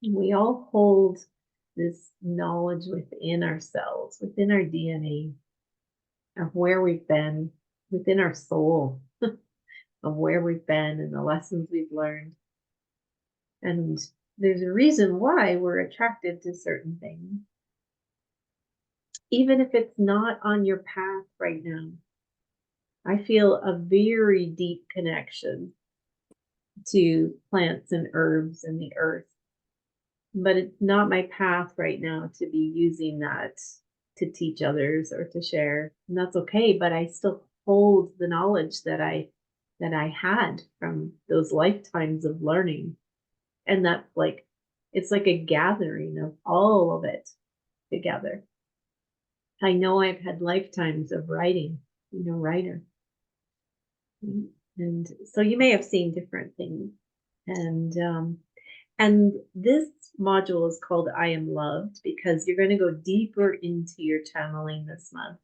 We all hold this knowledge within ourselves, within our DNA, of where we've been, within our soul, of where we've been and the lessons we've learned. And there's a reason why we're attracted to certain things, even if it's not on your path right now. I feel a very deep connection to plants and herbs and the earth, but it's not my path right now to be using that to teach others or to share. And that's okay, but I still hold the knowledge that I had from those lifetimes of learning. And that's like, it's like a gathering of all of it together. I know I've had lifetimes of writing, writer. And so you may have seen different things. And this module is called I Am Loved, because you're going to go deeper into your channeling this month.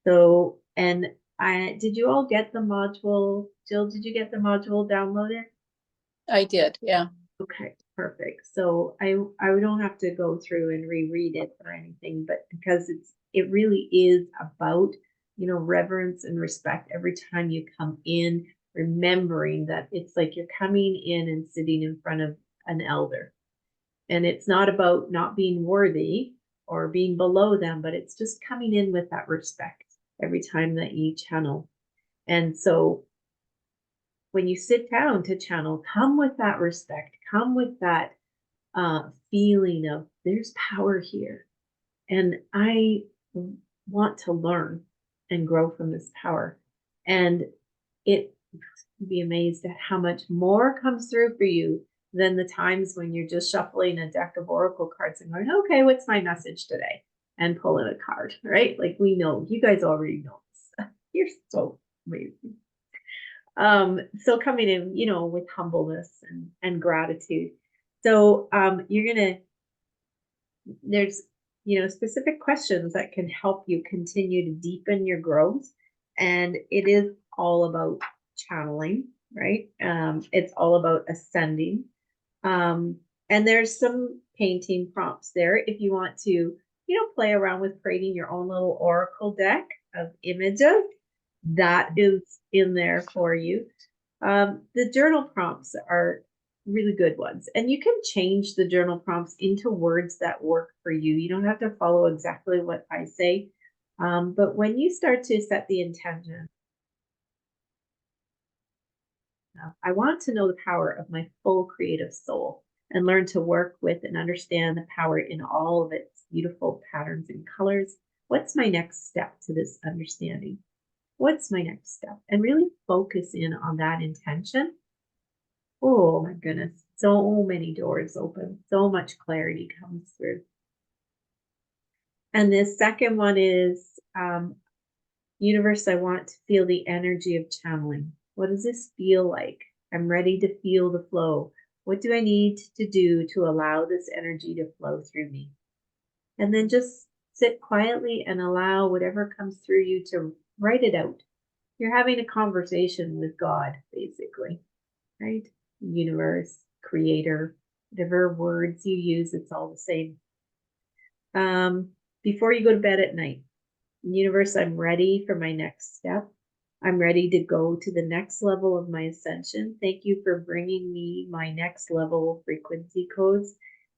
So, and did you all get the module? Jill, did you get the module downloaded? I did, yeah. Okay, perfect. So I don't have to go through and reread it or anything, but because it really is about, reverence and respect every time you come in, remembering that it's like you're coming in and sitting in front of an elder. And it's not about not being worthy or being below them, but it's just coming in with that respect every time that you channel. And so when you sit down to channel, come with that respect, come with that feeling of there's power here. And I want to learn and grow from this power. And you'd be amazed at how much more comes through for you than the times when you're just shuffling a deck of oracle cards and going, okay, what's my message today? And pulling a card, right? Like, we know, you guys already know this. You're so amazing. So coming in, with humbleness and gratitude. So there's, specific questions that can help you continue to deepen your growth. And it is all about channeling, right? It's all about ascending. And there's some painting prompts there if you want to, play around with creating your own little oracle deck of images. That is in there for you. The journal prompts are really good ones, and you can change the journal prompts into words that work for you. You don't have to follow exactly what I say, but when you start to set the intention, I want to know the power of my full creative soul and learn to work with and understand the power in all of its beautiful patterns and colors. What's my next step to this understanding? What's my next step? And really focus in on that intention. Oh my goodness, so many doors open, so much clarity comes through. And the second one is, universe, I want to feel the energy of channeling. What does this feel like? I'm ready to feel the flow. What do I need to do to allow this energy to flow through me? And then just sit quietly and allow whatever comes through you to write it out. You're having a conversation with God, basically, right? Universe, creator, whatever words you use, it's all the same. Before you go to bed at night, universe, I'm ready for my next step. I'm ready to go to the next level of my ascension. Thank you for bringing me my next level frequency codes.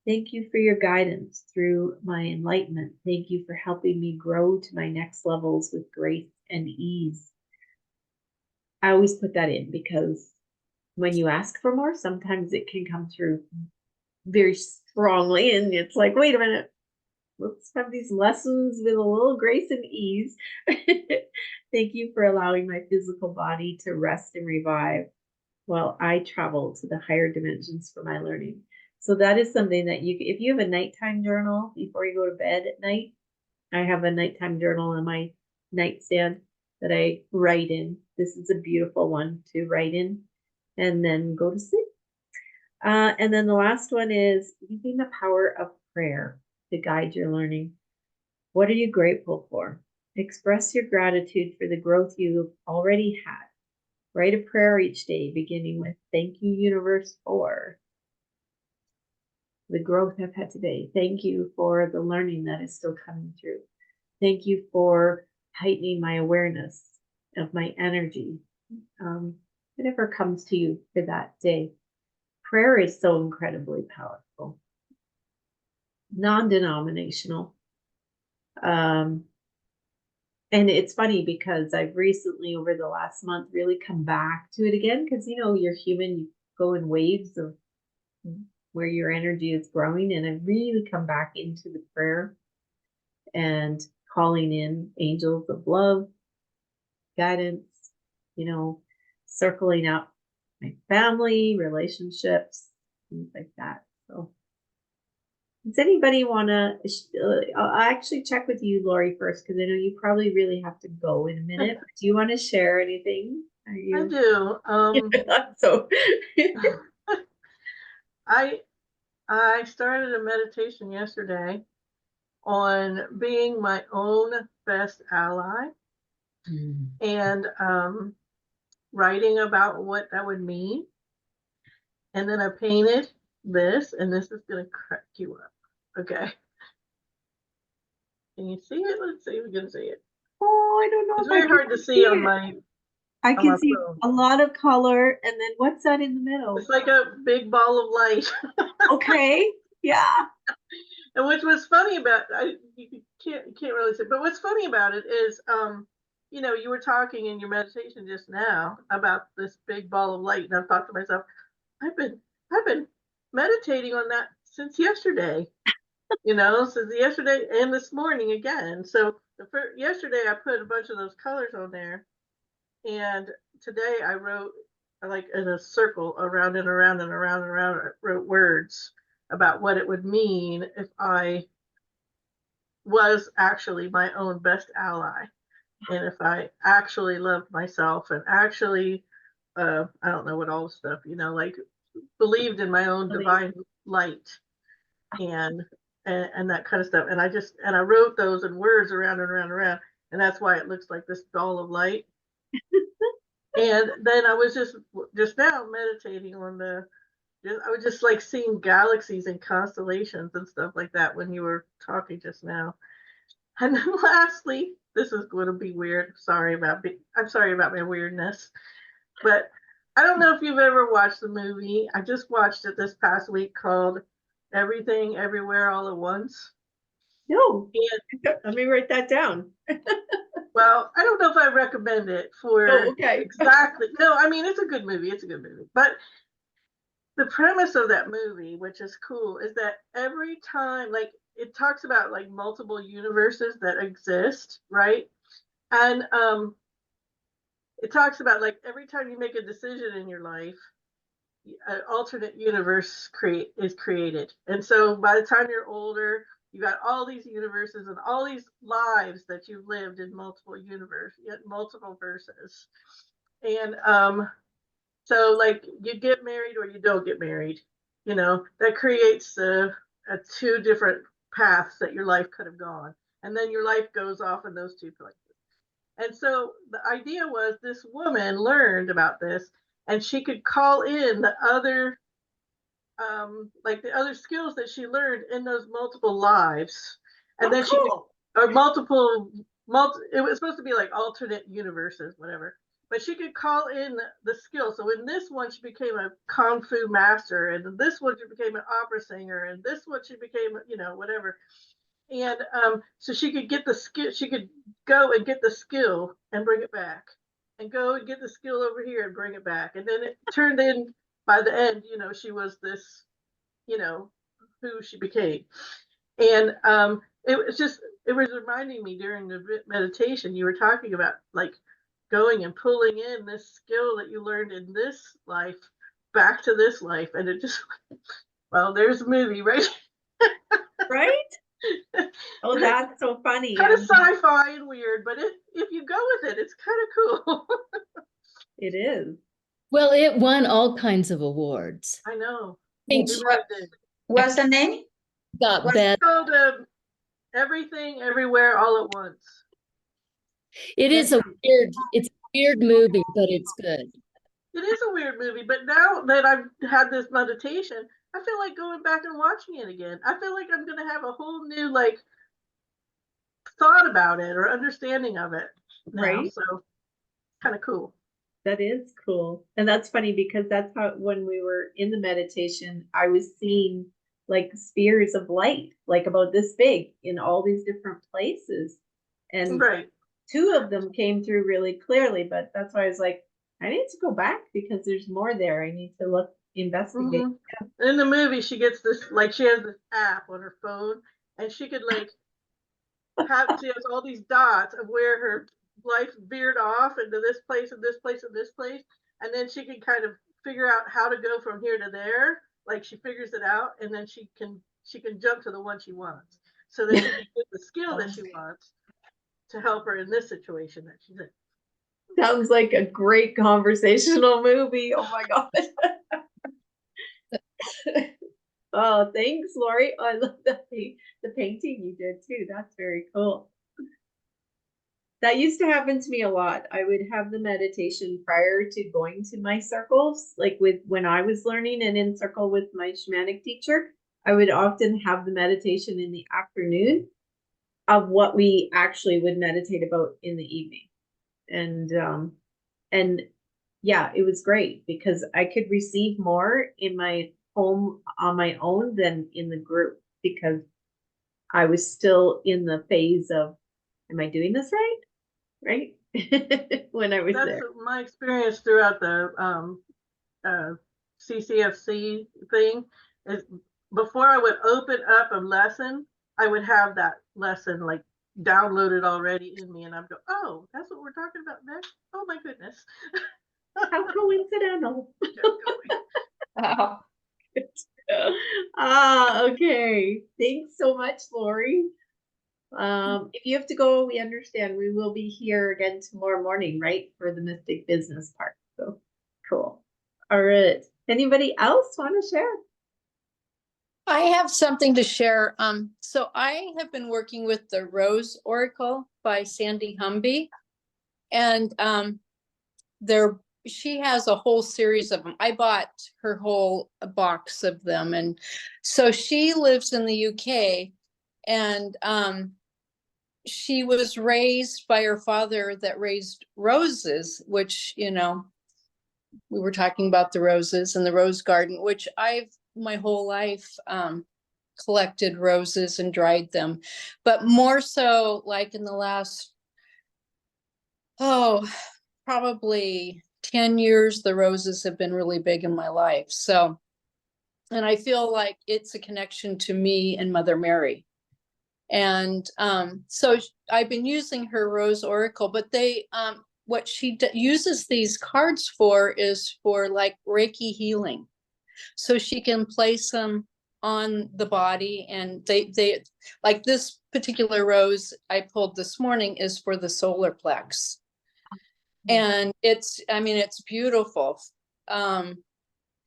Thank you for your guidance through my enlightenment. Thank you for helping me grow to my next levels with grace and ease. I always put that in because when you ask for more, sometimes it can come through very strongly, and it's like, wait a minute, let's have these lessons with a little grace and ease. Thank you for allowing my physical body to rest and revive while I travel to the higher dimensions for my learning. So that is something that if you have a nighttime journal before you go to bed at night, I have a nighttime journal on my nightstand that I write in. This is a beautiful one to write in and then go to sleep. And then the last one is using the power of prayer to guide your learning. What are you grateful for? Express your gratitude for the growth you've already had. Write a prayer each day, beginning with thank you, universe, for the growth I've had today. Thank you for the learning that is still coming through. Thank you for heightening my awareness of my energy. Whatever comes to you for that day. Prayer is so incredibly powerful. Non-denominational. And it's funny because I've recently, over the last month, really come back to it again, because you're human, you go in waves of where your energy is growing, and I've really come back into the prayer and calling in angels of love, guidance, circling up my family, relationships, things like that. So does anybody want to, I'll actually check with you, Lori, first, because I know you probably really have to go in a minute. Do you want to share anything? Are you? I do. So I started a meditation yesterday on being my own best ally and writing about what that would mean. And then I painted this, and this is going to crack you up. Okay. Can you see it? Let's see if we can see it. Oh, I don't know. It's if I very can hard to see on it. my. I on can my see phone. a lot of color, and then what's that in the middle? It's like a big ball of light. Okay, yeah. And which was funny about you can't really see, but what's funny about it is you were talking in your meditation just now about this big ball of light, and I thought to myself, I've been meditating on that since yesterday. Since yesterday and this morning again. So yesterday I put a bunch of those colors on there, and today I wrote like in a circle around and around and around and around. I wrote words about what it would mean if I was actually my own best ally, and if I actually loved myself and actually I don't know what all the stuff, like believed in my own divine light and that kind of stuff. And I wrote those in words around and around and around, and that's why it looks like this ball of light. And then I was just now meditating on I was just like seeing galaxies and constellations and stuff like that when you were talking just now. And then lastly, this is going to be weird. I'm sorry about my weirdness, but I don't know if you've ever watched the movie. I just watched it this past week called Everything Everywhere All at Once. No, let me write that down. Well, I don't know if I recommend it for exactly. No, I mean, it's a good movie. It's a good movie. But the premise of that movie, which is cool, is that every time, like, it talks about like multiple universes that exist, right? And it talks about like every time you make a decision in your life, an alternate universe is created. And so by the time you're older, you got all these universes and all these lives that you've lived in multiple verses. And so like you get married or you don't get married, that creates two different paths that your life could have gone. And then your life goes off in those two places. And so the idea was this woman learned about this, and she could call in the other the other skills that she learned in those multiple lives. And then she or it was supposed to be like alternate universes, whatever. But she could call in the skill. So in this one, she became a kung fu master, and in this one, she became an opera singer, and this one, she became, whatever. And so she could get the skill. She could go and get the skill and bring it back, and go and get the skill over here and bring it back. And then it turned in by the end, she was this, who she became. And it was reminding me during the meditation, you were talking about like going and pulling in this skill that you learned in this life back to this life. And it just, well, there's a movie, right? Right? Oh, that's so funny. Kind of sci-fi and weird, but if you go with it, it's kind of cool. It is. Well, it won all kinds of awards. I know. It What's the name? got What's best. It's called Everything Everywhere All at Once. It's a weird movie, but it's good. It is a weird movie, but now that I've had this meditation, I feel like going back and watching it again. I feel like I'm gonna have a whole new like thought about it or understanding of it now. Right. So kind of cool. That is cool. And that's funny because that's how, when we were in the meditation, I was seeing like spheres of light, like about this big in all these different places. And Right. two of them came through really clearly, but that's why I was like, I need to go back because there's more there. I need to look, investigate. Mhm. In the movie, she gets this, like, she has this app on her phone, and she could like she has all these dots of where her life veered off into this place and this place and this place, and then she can kind of figure out how to go from here to there. Like she figures it out, and then she can jump to the one she wants, so that she can get the skill that she wants to help her in this situation that she's in. Sounds like a great conversational movie. Oh my God. Oh, thanks, Lori. Oh, I love the painting you did too. That's very cool. That used to happen to me a lot. I would have the meditation prior to going to my circles, like with when I was learning and in circle with my shamanic teacher. I would often have the meditation in the afternoon of what we actually would meditate about in the evening. And yeah, it was great because I could receive more in my home on my own than in the group because I was still in the phase of, am I doing this right? Right? When I was That's there. my experience throughout the CCFC thing. Is before I would open up a lesson, I would have that lesson like downloaded already in me, and I'd go, "Oh, that's what we're talking about next." Oh my goodness! How coincidental. Oh, Okay. Thanks so much, Lori. If you have to go, we understand. We will be here again tomorrow morning, right? For the Mystic Business part. So cool. All right. Anybody else want to share? I have something to share. So I have been working with the Rose Oracle by Sandy Humby, and she has a whole series of them. I bought her whole box of them, and so she lives in the UK, and she was raised by her father that raised roses, which, you know, we were talking about the roses and the rose garden, which I've my whole life collected roses and dried them, but more so like in the last, probably 10 years, the roses have been really big in my life. So, and I feel like it's a connection to me and Mother Mary. And so I've been using her Rose Oracle, but what she uses these cards for is for like Reiki healing. So she can place them on the body, and they like this particular rose I pulled this morning is for the solar plex. And it's beautiful.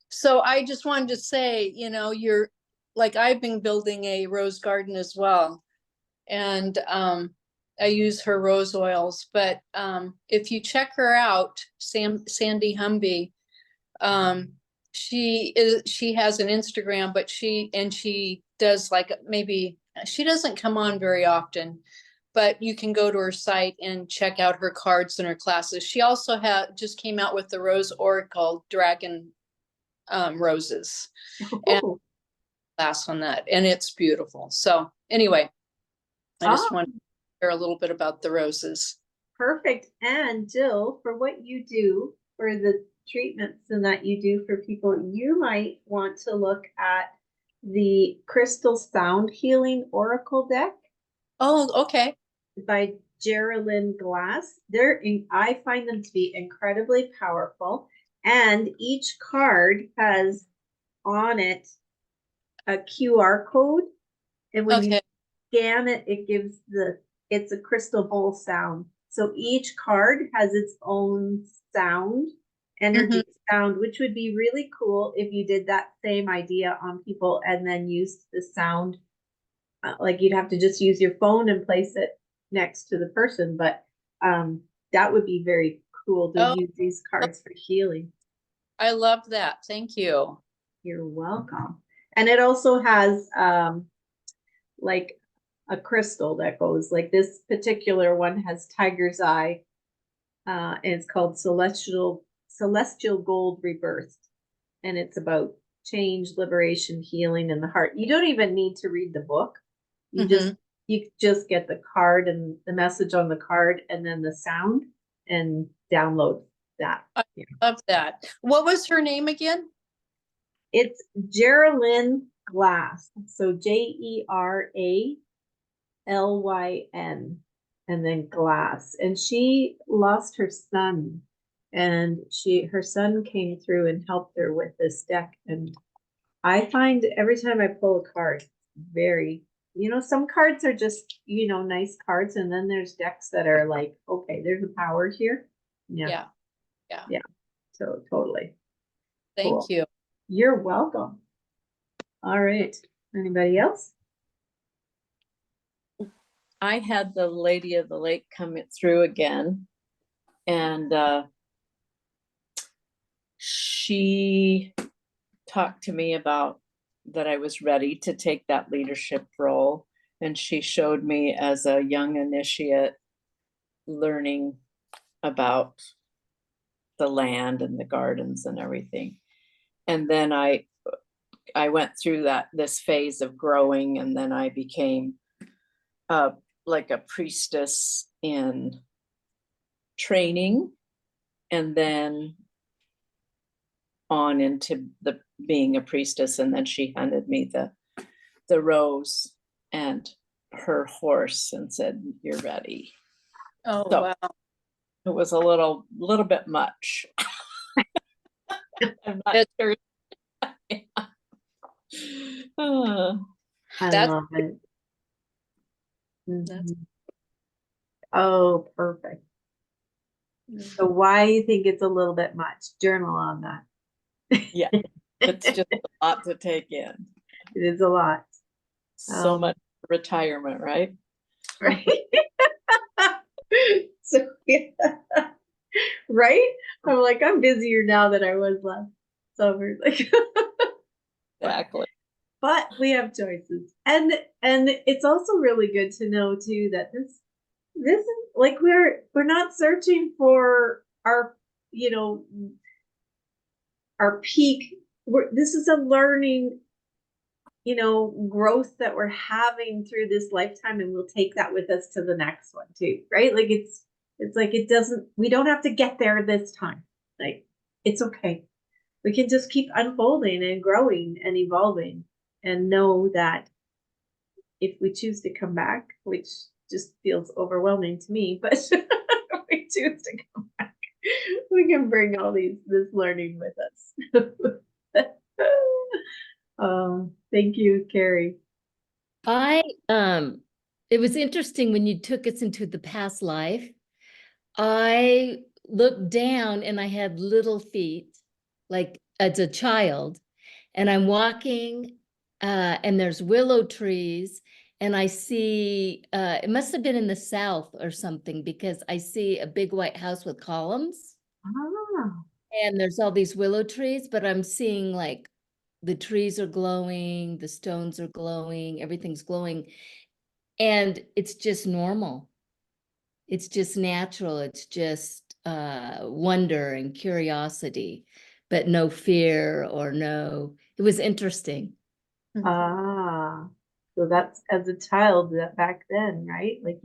So I just wanted to say, you know, you're like, I've been building a rose garden as well. And I use her rose oils, but if you check her out, Sandy Humby, she has an Instagram, but she does like, maybe she doesn't come on very often, but you can go to her site and check out her cards and her classes. She also just came out with the Rose Oracle Dragon roses and class on that, and it's beautiful. So anyway, I just want to share a little bit about the roses. Perfect. And Jill, for what you do for the treatments and that you do for people, you might want to look at the Crystal Sound Healing Oracle deck. Oh, okay. By Geraldine Glass. I find them to be incredibly powerful. And each card has on it a QR code. And when you scan it, it's a crystal bowl sound. So each card has its own sound, energy sound, which would be really cool if you did that same idea on people and then used the sound. Like you'd have to just use your phone and place it next to the person, but that would be very cool to use these cards for healing. I love that. Thank you. You're welcome. And it also has like a crystal that goes, like this particular one has tiger's eye. And it's called Celestial Gold Rebirth. And it's about change, liberation, healing in the heart. You don't even need to read the book. You just get the card and the message on the card and then the sound and download that. Love that. What was her name again? It's Geraldine Glass. So Geralyn and then Glass. And she lost her son. And her son came through and helped her with this deck. And I find every time I pull a card, very, some cards are just, nice cards. And then there's decks that are like, okay, there's a power here. Yeah. So totally. Thank Cool. you. You're welcome. All right. Anybody else? I had the Lady of the Lake come through again, and she talked to me about that I was ready to take that leadership role, and she showed me as a young initiate learning about the land and the gardens and everything. And then I went through this phase of growing, and then I became like a priestess in training, and then on into being a priestess. And then she handed me the rose and her horse and said, "You're ready." Oh, So, wow. it was a little bit much. I'm not sure. I That's- love it. That's- Mhm. Oh, perfect. So why you think it's a little bit much? Journal on that. Yeah, it's just a lot to take in. It is a lot. So much retirement, right? Right? So yeah. Right? I'm like, I'm busier now than I was last summer. Like Exactly. but we have choices. And it's also really good to know too that this is like we're not searching for our our peak. This is a learning growth that we're having through this lifetime, and we'll take that with us to the next one too, right? Like it's like we don't have to get there this time. Like it's okay. We can just keep unfolding and growing and evolving, and know that if we choose to come back, which just feels overwhelming to me, but if we choose to come back, we can bring all this learning with us. Thank you, Carrie. It was interesting when you took us into the past life. I looked down and I had little feet, like as a child, and I'm walking, and there's willow trees, and I see, it must have been in the south or something, because I see a big white house with columns, Ah, and there's all these willow trees, but I'm seeing like the trees are glowing, the stones are glowing, everything's glowing, and it's just normal. It's just natural. It's just wonder and curiosity, but no fear or it was interesting. ah. So that's as a child that back then, right? Like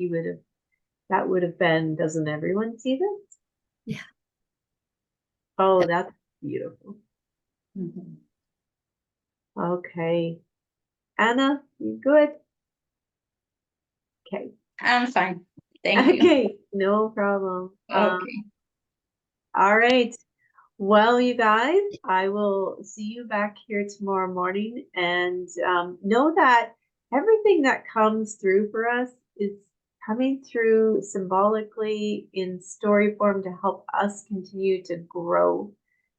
that would have been, doesn't everyone see this? Yeah. Oh, that's beautiful. Mhm. Okay. Anna, you good? Okay. I'm fine. Thank you. Okay, no problem. Okay. All right. Well, you guys, I will see you back here tomorrow morning, and know that everything that comes through for us is coming through symbolically in story form to help us continue to grow.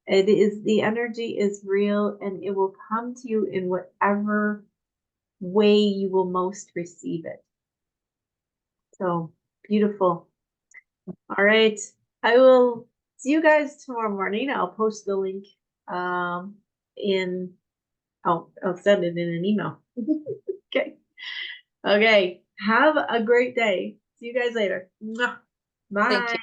The energy is real, and it will come to you in whatever way you will most receive it. So beautiful. All right. I will see you guys tomorrow morning. I'll post the link I'll send it in an email. Okay. Okay. Have a great day. See you guys later. Mwah. Bye. Thank you.